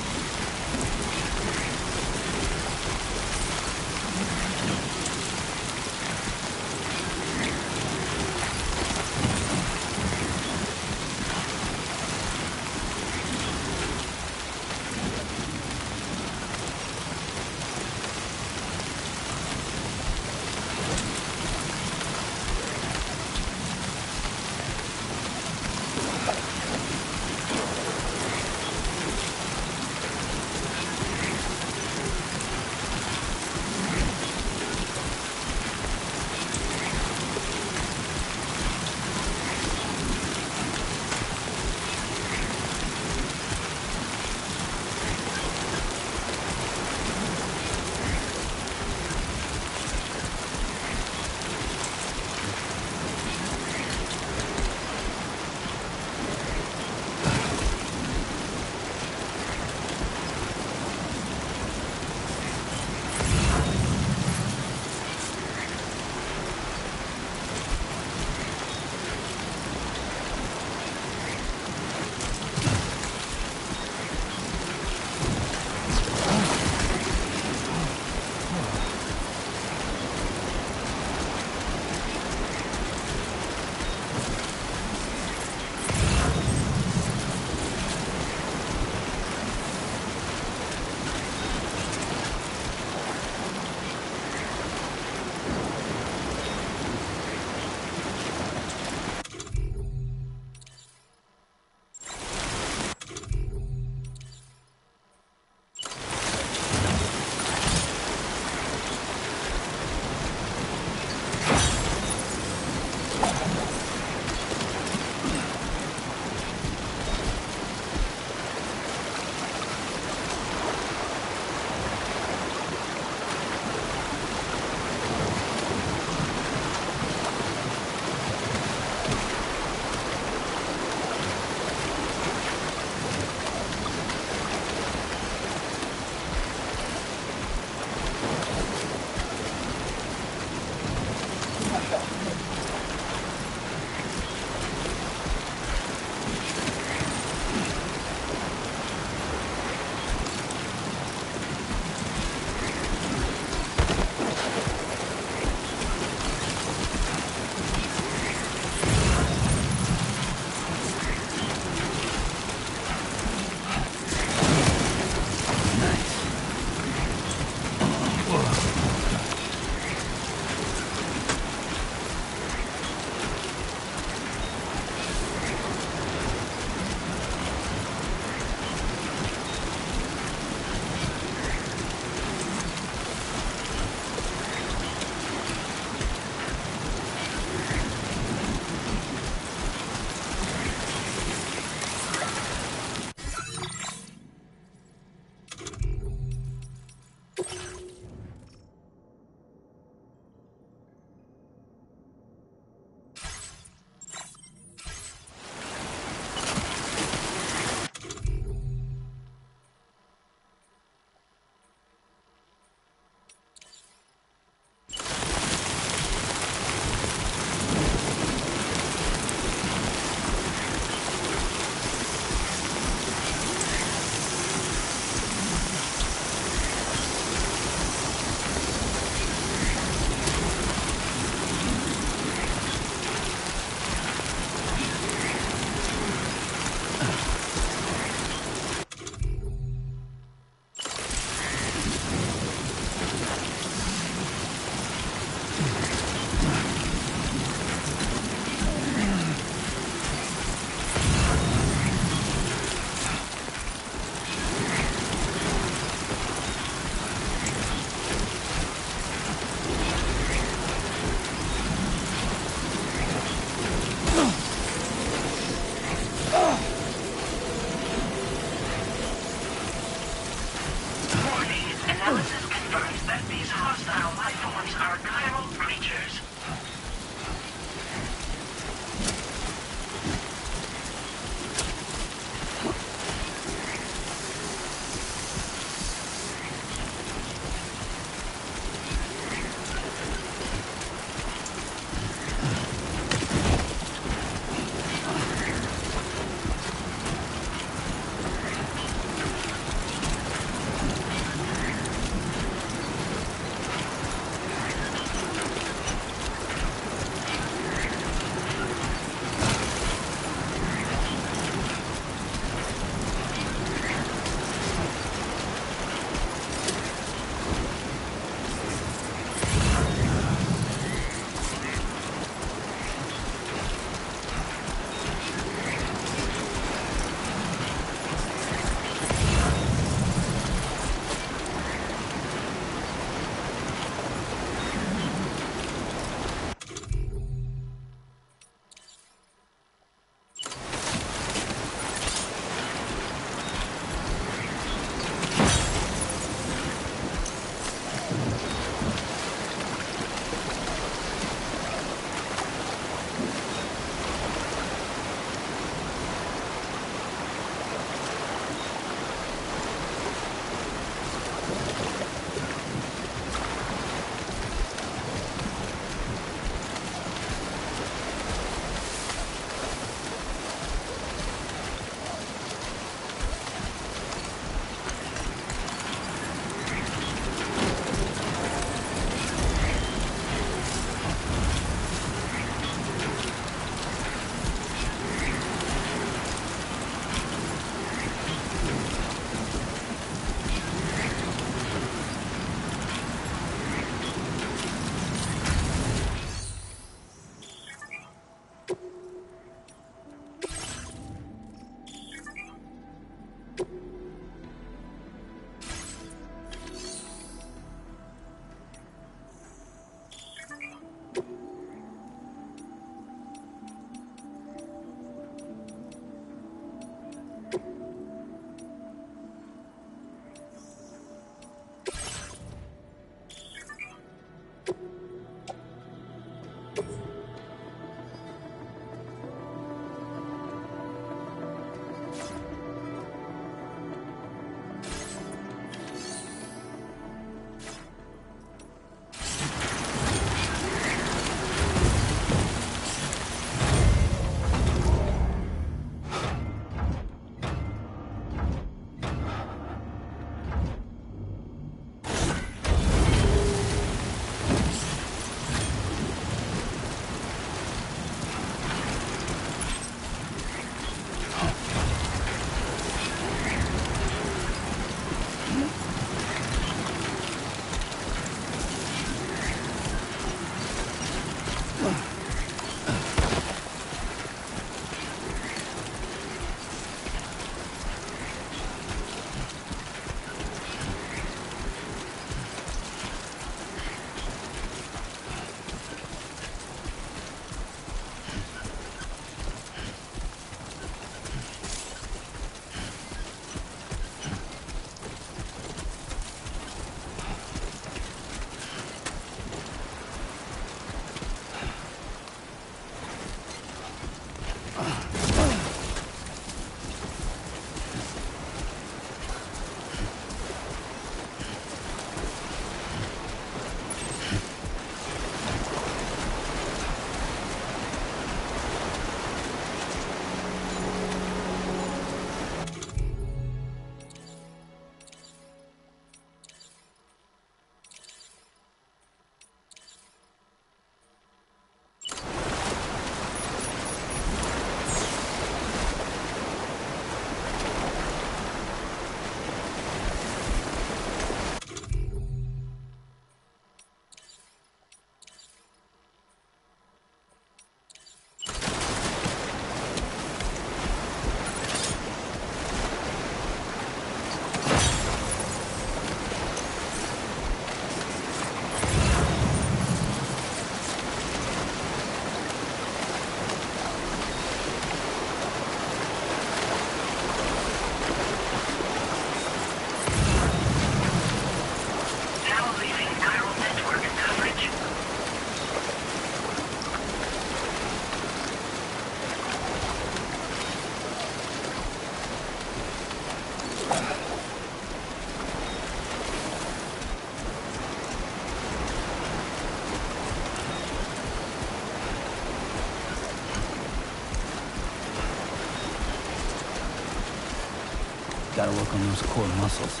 Gotta work on those core muscles.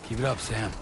Keep it up, Sam.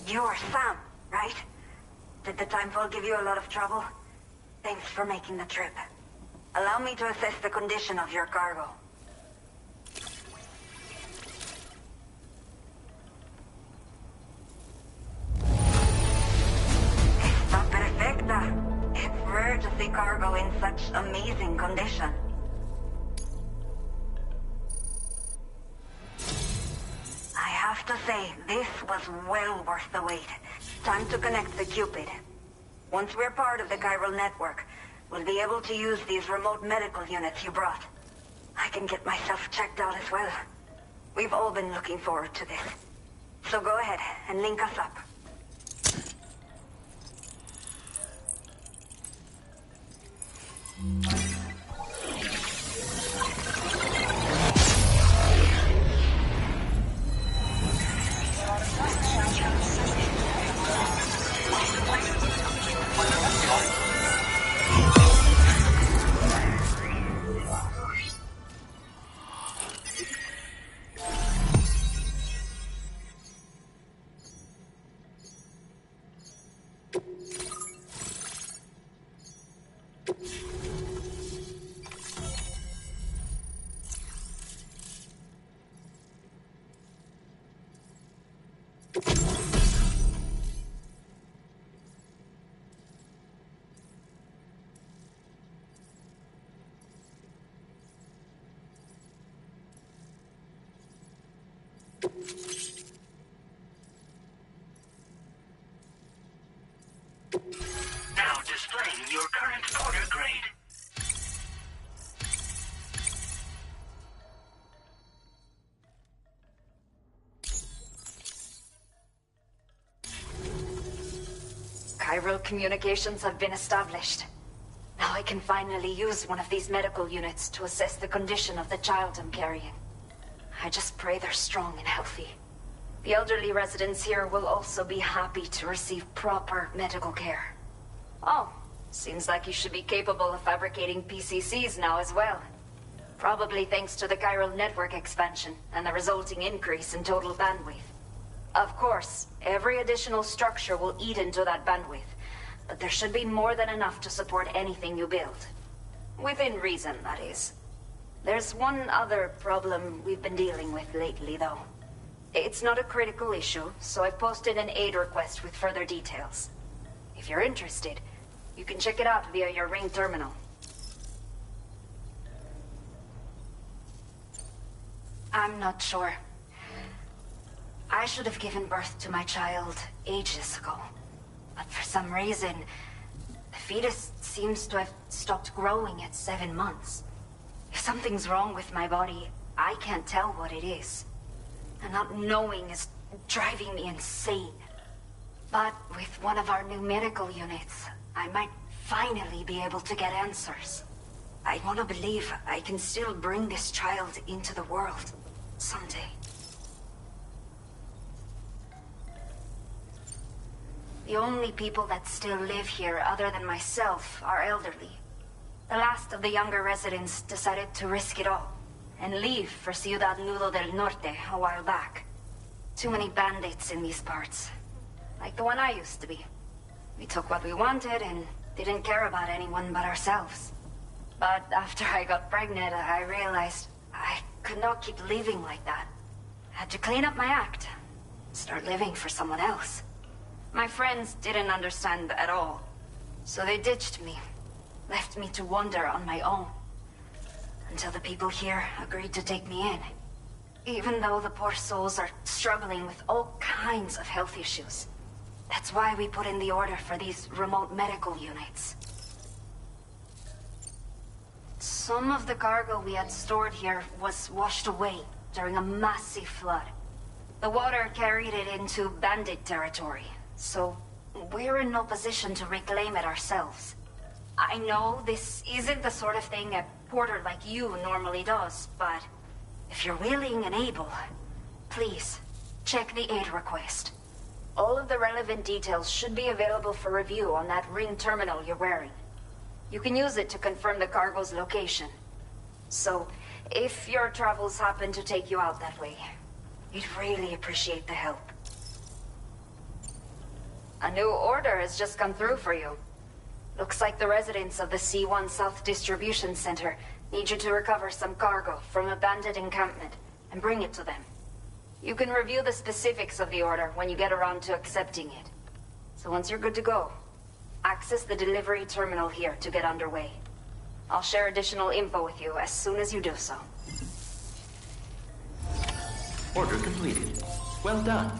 You're Sam, right? Did the timefall give you a lot of trouble? Thanks for making the trip. Allow me to assess the condition of your cargo. Está perfecta. It's rare to see cargo in such amazing condition. I have to say, this was well worth the wait. Time to connect the Cupid. Once we're part of the chiral network, we'll be able to use these remote medical units you brought. I can get myself checked out as well. We've all been looking forward to this. So go ahead and link us up. Now displaying your current porter grade. Chiral communications have been established. Now I can finally use one of these medical units to assess the condition of the child I'm carrying. I just pray they're strong and healthy. The elderly residents here will also be happy to receive proper medical care. Oh, seems like you should be capable of fabricating PCCs now as well. Probably thanks to the chiral network expansion and the resulting increase in total bandwidth. Of course, every additional structure will eat into that bandwidth, but there should be more than enough to support anything you build. Within reason, that is. There's one other problem we've been dealing with lately, though. It's not a critical issue, so I've posted an aid request with further details. If you're interested, you can check it out via your ring terminal. I'm not sure. I should have given birth to my child ages ago. But for some reason, the fetus seems to have stopped growing at 7 months. If something's wrong with my body, I can't tell what it is. And not knowing is driving me insane. But with one of our new medical units, I might finally be able to get answers. I want to believe I can still bring this child into the world someday. The only people that still live here other than myself are elderly. The last of the younger residents decided to risk it all and leave for Ciudad Nudo del Norte a while back. Too many bandits in these parts. Like the one I used to be. We took what we wanted and didn't care about anyone but ourselves. But after I got pregnant, I realized I could not keep living like that. Had to clean up my act. Start living for someone else. My friends didn't understand at all. So they ditched me. Left me to wander on my own. Until the people here agreed to take me in. Even though the poor souls are struggling with all kinds of health issues. That's why we put in the order for these remote medical units. Some of the cargo we had stored here was washed away during a massive flood. The water carried it into bandit territory, so we're in no position to reclaim it ourselves. I know this isn't the sort of thing a porter like you normally does, but if you're willing and able, please, check the aid request. All of the relevant details should be available for review on that ring terminal you're wearing. You can use it to confirm the cargo's location. So, if your travels happen to take you out that way, we'd really appreciate the help. A new order has just come through for you. Looks like the residents of the C1 South Distribution Center need you to recover some cargo from a bandit encampment and bring it to them. You can review the specifics of the order when you get around to accepting it. So once you're good to go, access the delivery terminal here to get underway. I'll share additional info with you as soon as you do so. Order completed. Well done.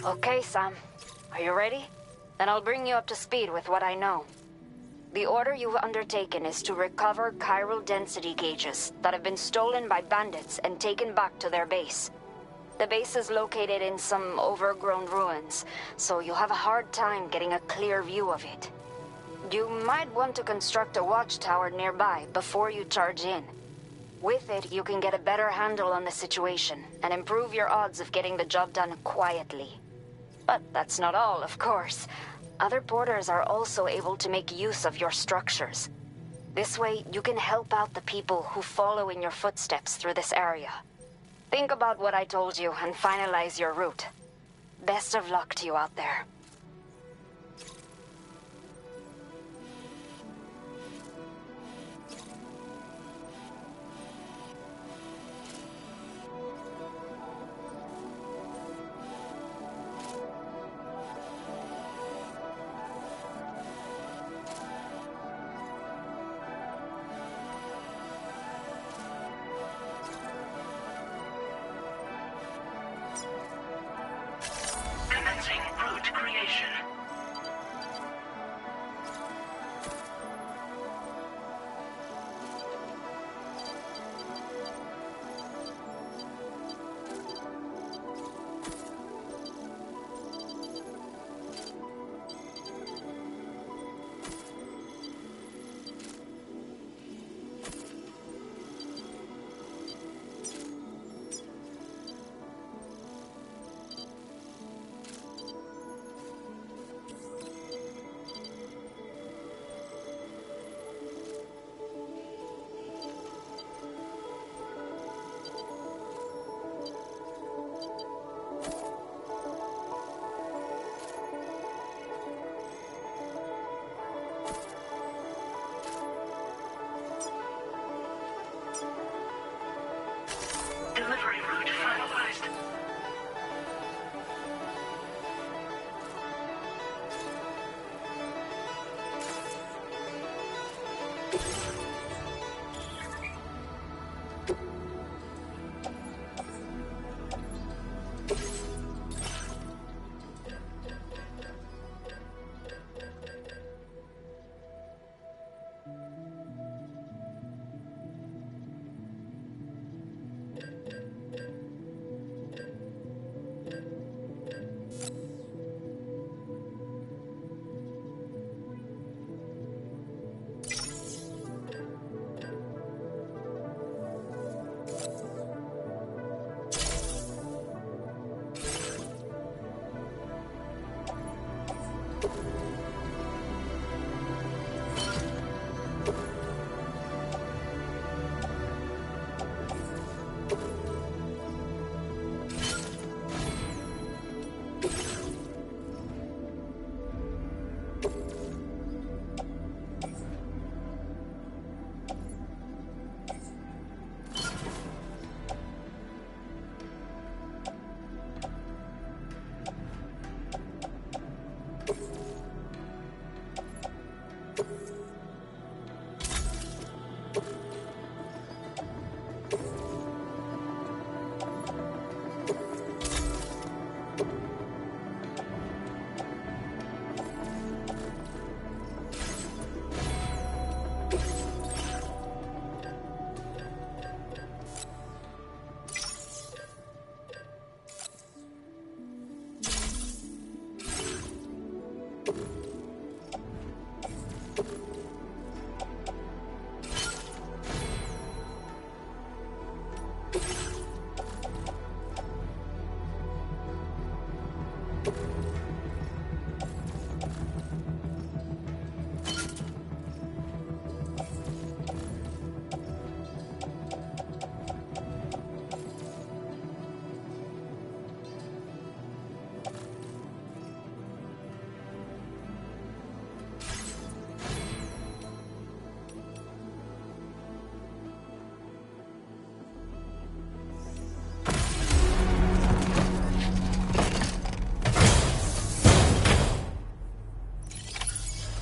Okay, Sam. Are you ready? Then I'll bring you up to speed with what I know. The order you've undertaken is to recover chiral density gauges that have been stolen by bandits and taken back to their base. The base is located in some overgrown ruins, so you'll have a hard time getting a clear view of it. You might want to construct a watchtower nearby before you charge in. With it, you can get a better handle on the situation and improve your odds of getting the job done quietly. But that's not all, of course. Other porters are also able to make use of your structures. This way, you can help out the people who follow in your footsteps through this area. Think about what I told you and finalize your route. Best of luck to you out there.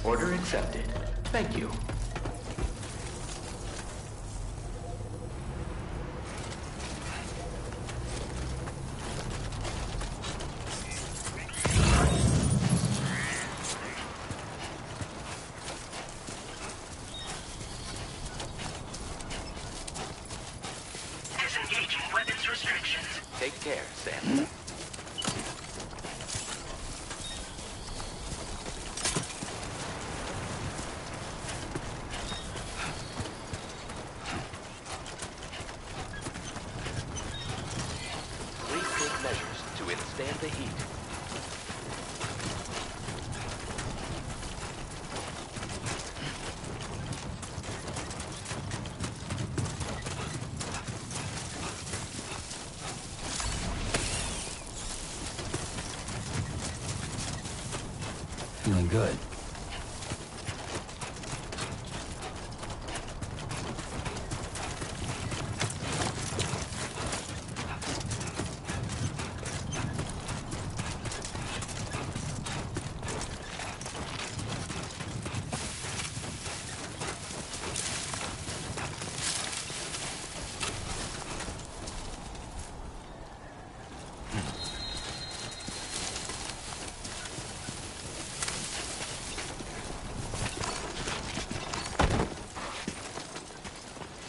Order accepted. Thank you. Disengaging weapons restrictions. Take care, Sam. Please take measures to withstand the heat. Feeling good.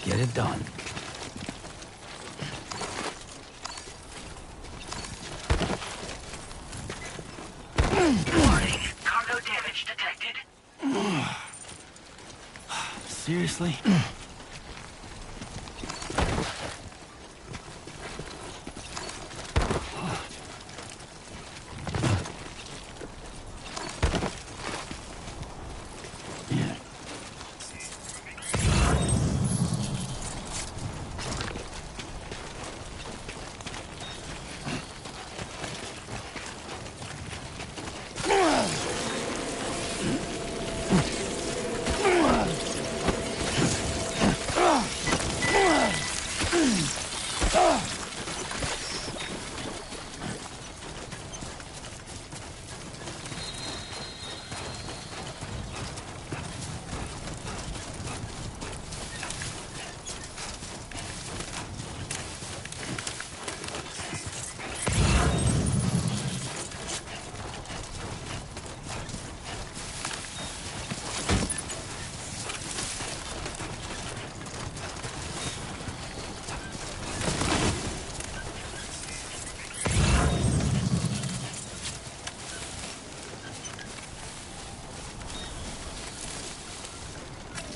Get it done. Warning. Cargo damage detected. Seriously?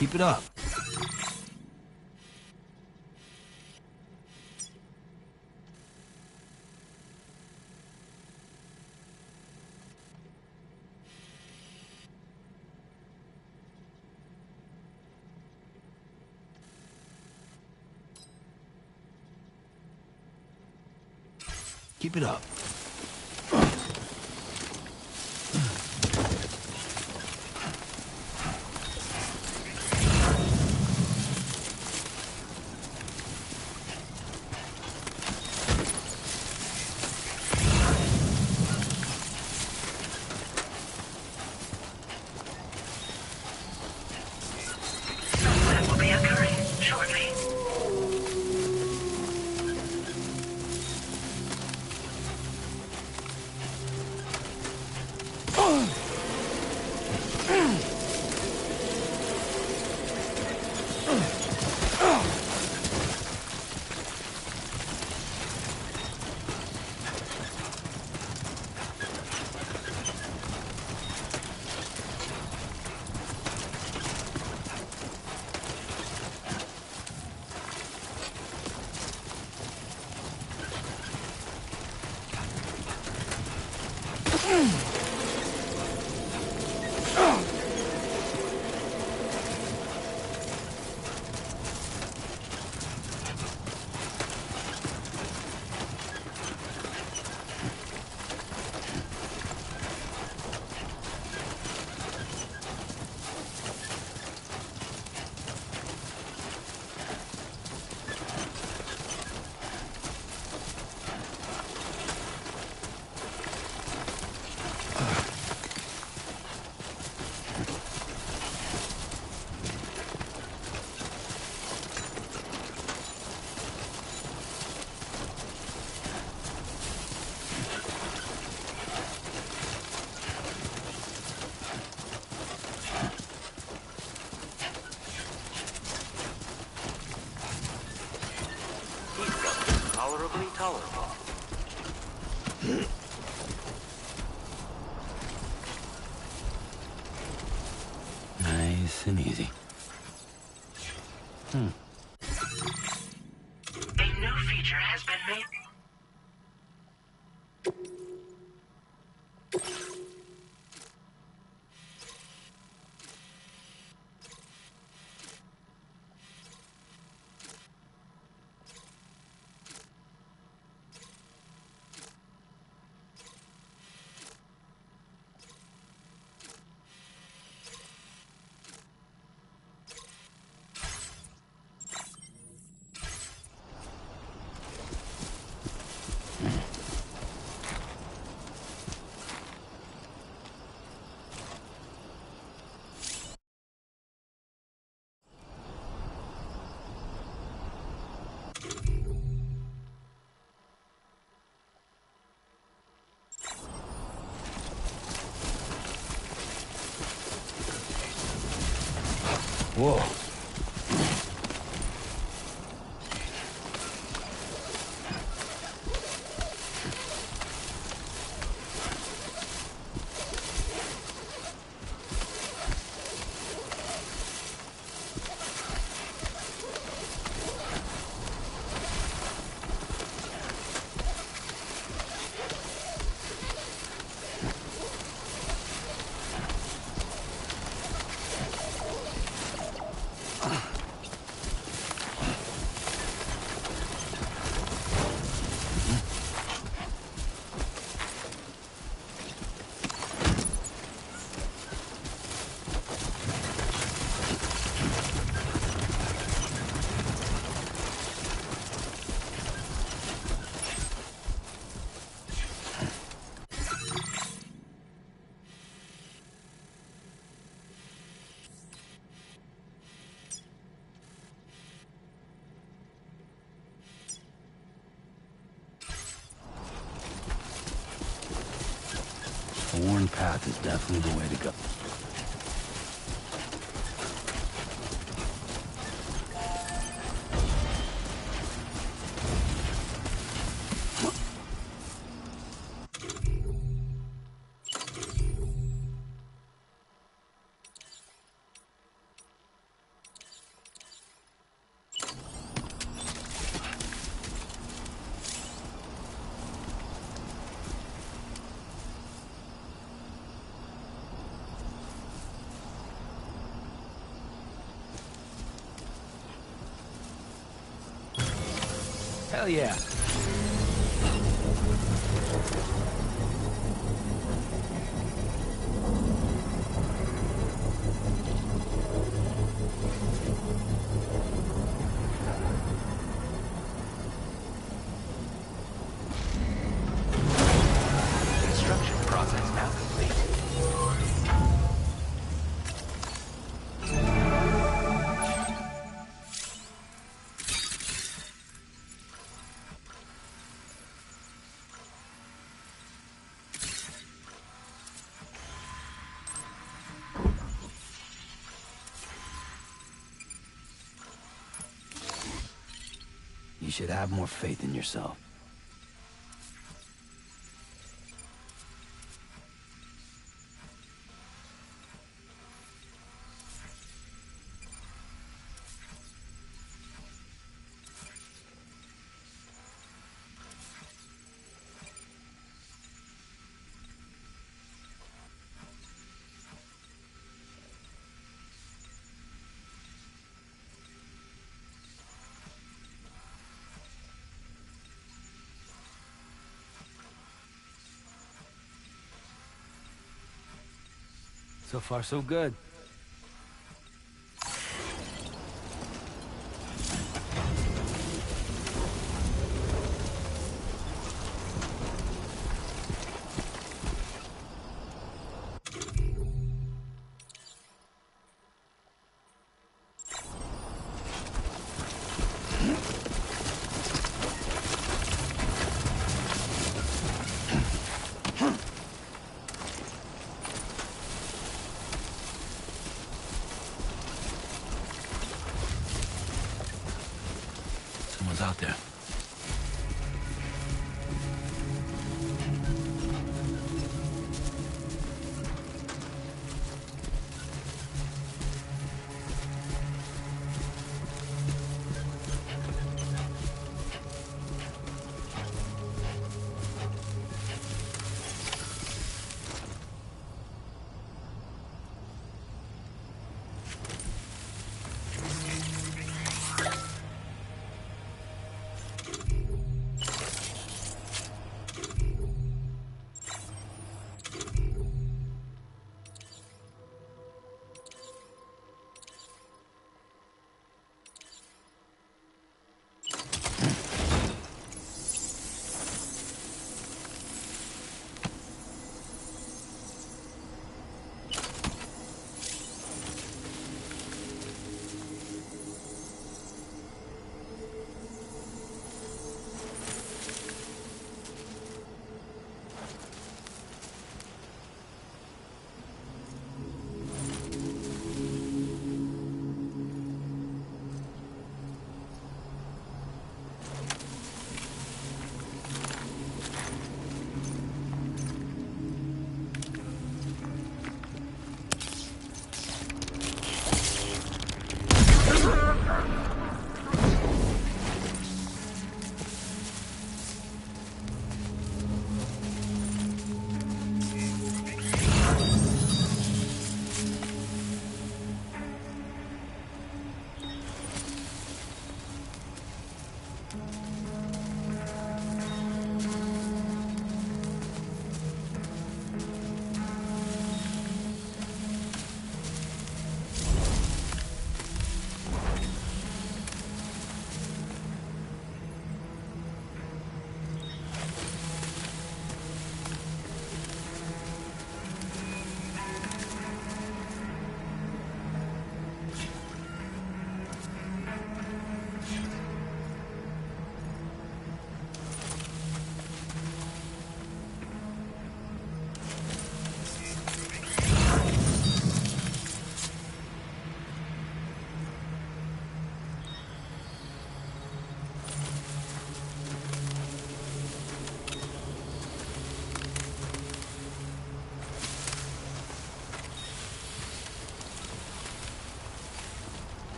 Keep it up. Keep it up. Sunset will be occurring shortly. Tolerably tolerable. Nice and easy. A new feature has been made. Whoa. A worn path is definitely the way to go. Hell yeah. Construction process now complete. You should have more faith in yourself. So far, so good. Someone's out there.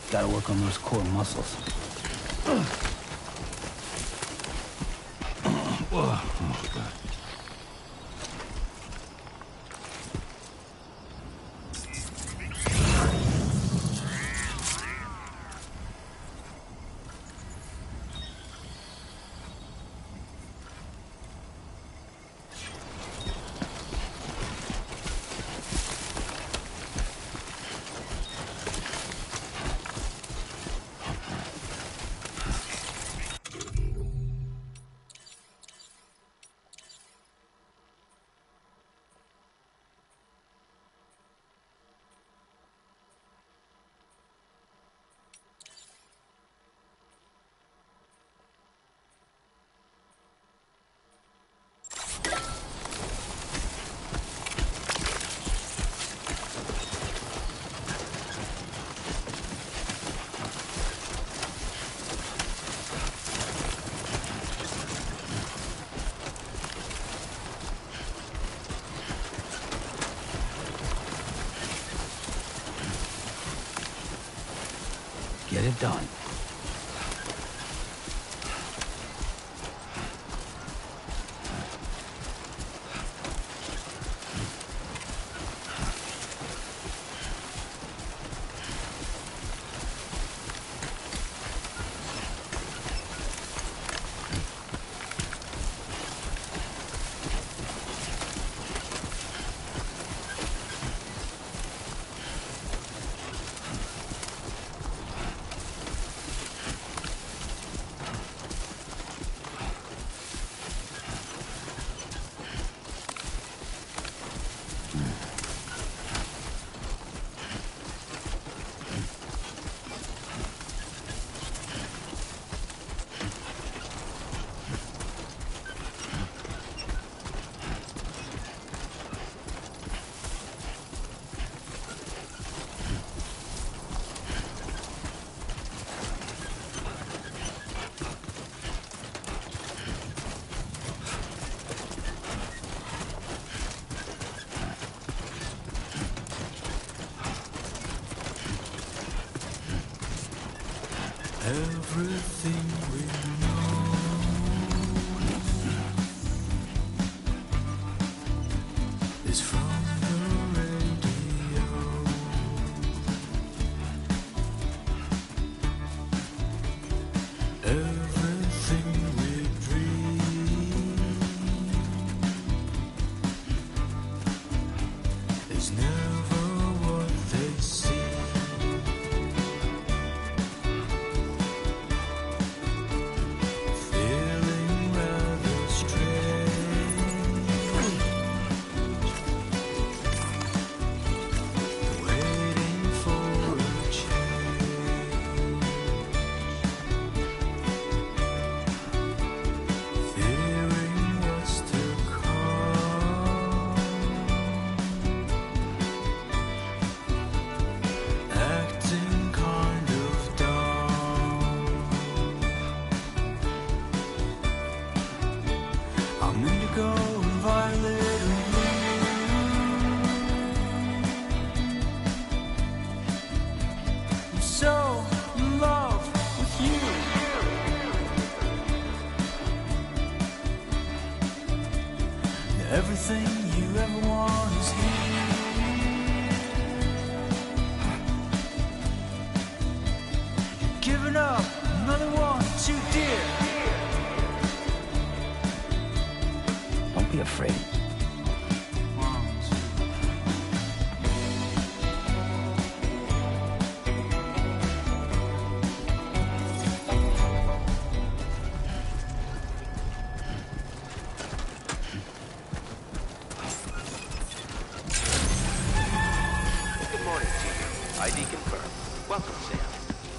Gotta work on those core muscles. Whoa. Oh, God. Get it done. Everything we know is from the radio. Everything we dream is never what they see. Feeling rather strange, waiting for a change, fearing what's to come, acting kind of dumb. I'm indigo and violet and blue. I'm so in love with you. Everything you ever want is here. You're giving up another one too dear. Don't be afraid. Good morning to you. ID confirmed. Welcome, Sam.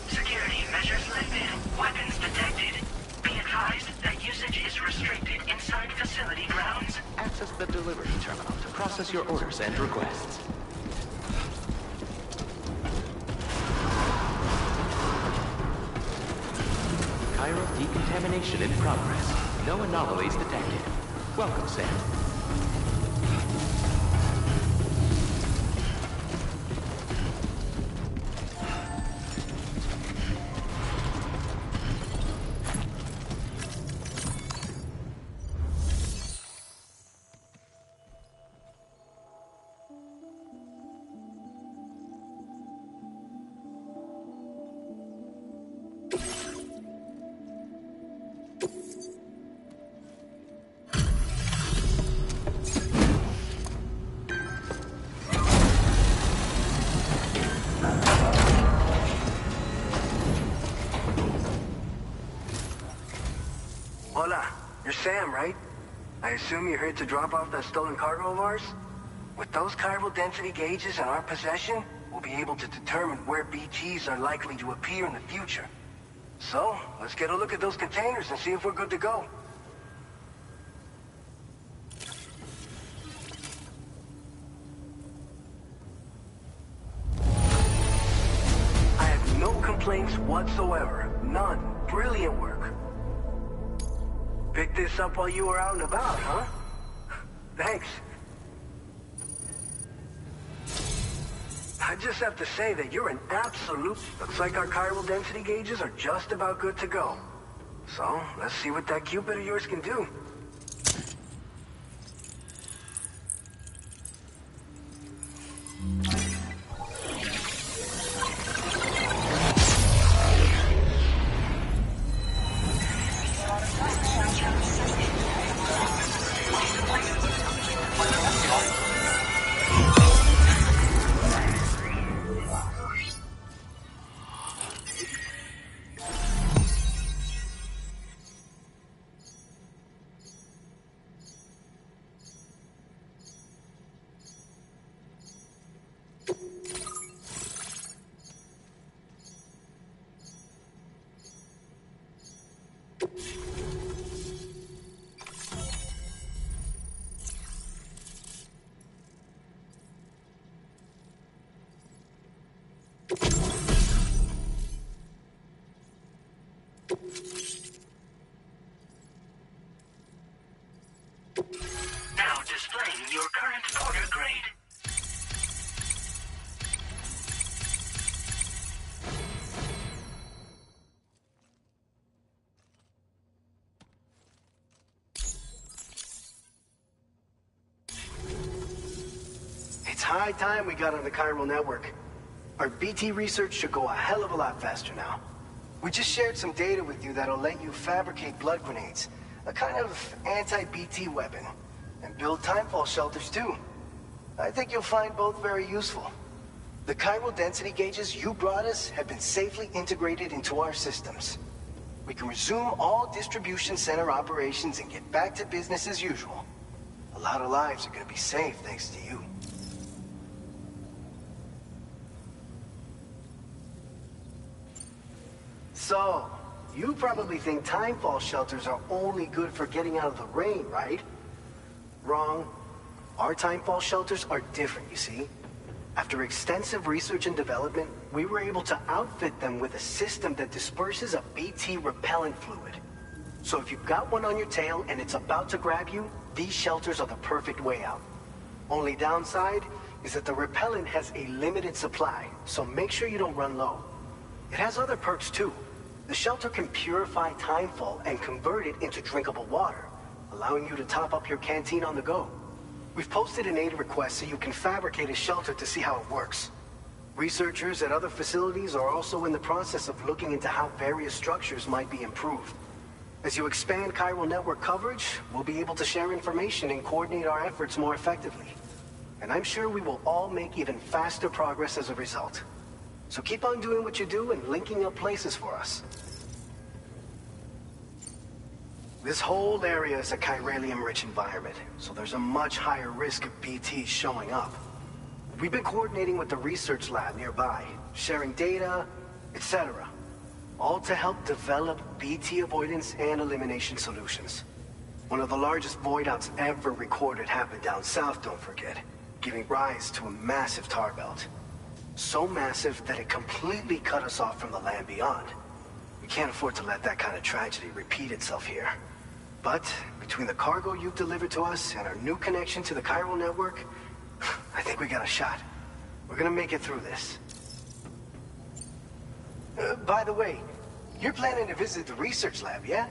Security measures lifted. Weapons detected. Be advised that usage is restricted inside facility grounds. Access the delivery terminal to process your orders and requests. Chiral decontamination in progress. No anomalies detected. Welcome, Sam. Hola, you're Sam, right? I assume you're here to drop off that stolen cargo of ours? With those chiral density gauges in our possession, we'll be able to determine where BTs are likely to appear in the future. So, let's get a look at those containers and see if we're good to go. I have no complaints whatsoever. None. Brilliant work. Picked this up while you were out and about, huh? Thanks. I just have to say that you're an absolute... Looks like our chiral density gauges are just about good to go. So, let's see what that Cupid of yours can do. Now displaying your current porter grade. high time we got on the chiral network. Our BT research should go a hell of a lot faster now. We just shared some data with you that'll let you fabricate blood grenades, a kind of anti-BT weapon, and build timefall shelters too. I think you'll find both very useful. The chiral density gauges you brought us have been safely integrated into our systems. We can resume all distribution center operations and get back to business as usual. A lot of lives are gonna be saved thanks to you. So, you probably think timefall shelters are only good for getting out of the rain, right? Wrong. Our timefall shelters are different, you see. After extensive research and development, we were able to outfit them with a system that disperses a BT repellent fluid. So if you've got one on your tail and it's about to grab you, these shelters are the perfect way out. Only downside is that the repellent has a limited supply, so make sure you don't run low. It has other perks too. The shelter can purify timefall and convert it into drinkable water, allowing you to top up your canteen on the go. We've posted an aid request so you can fabricate a shelter to see how it works. Researchers at other facilities are also in the process of looking into how various structures might be improved. As you expand chiral network coverage, we'll be able to share information and coordinate our efforts more effectively. And I'm sure we will all make even faster progress as a result. So keep on doing what you do and linking up places for us. This whole area is a chiralium-rich environment, so there's a much higher risk of BTs showing up. We've been coordinating with the research lab nearby, sharing data, etc. All to help develop BT avoidance and elimination solutions. One of the largest void outs ever recorded happened down south, don't forget, giving rise to a massive tar belt. So massive that it completely cut us off from the land beyond. We can't afford to let that kind of tragedy repeat itself here. But between the cargo you've delivered to us and our new connection to the chiral network, I think we got a shot. We're gonna make it through this. By the way, you're planning to visit the research lab, yeah?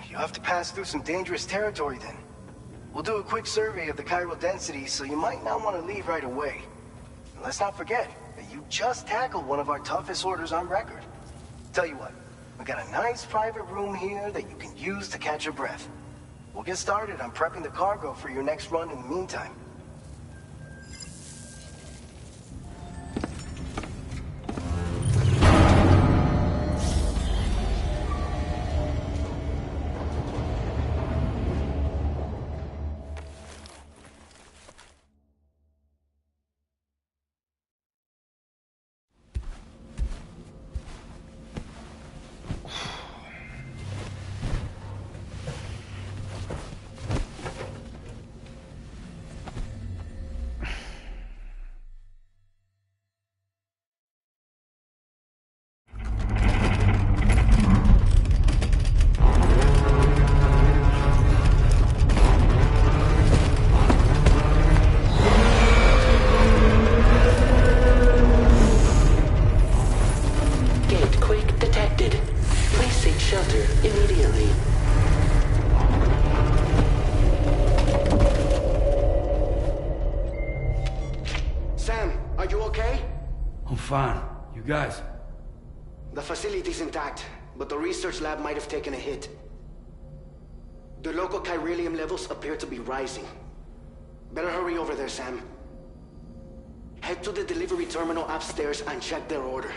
You'll have to pass through some dangerous territory then. We'll do a quick survey of the chiral density, so you might not want to leave right away. And let's not forget that you just tackled one of our toughest orders on record. Tell you what, we got a nice private room here that you can use to catch your breath. We'll get started on prepping the cargo for your next run in the meantime. Fine. You guys? The facility's intact, but the research lab might have taken a hit. The local chiralium levels appear to be rising. Better hurry over there, Sam. Head to the delivery terminal upstairs and check their order.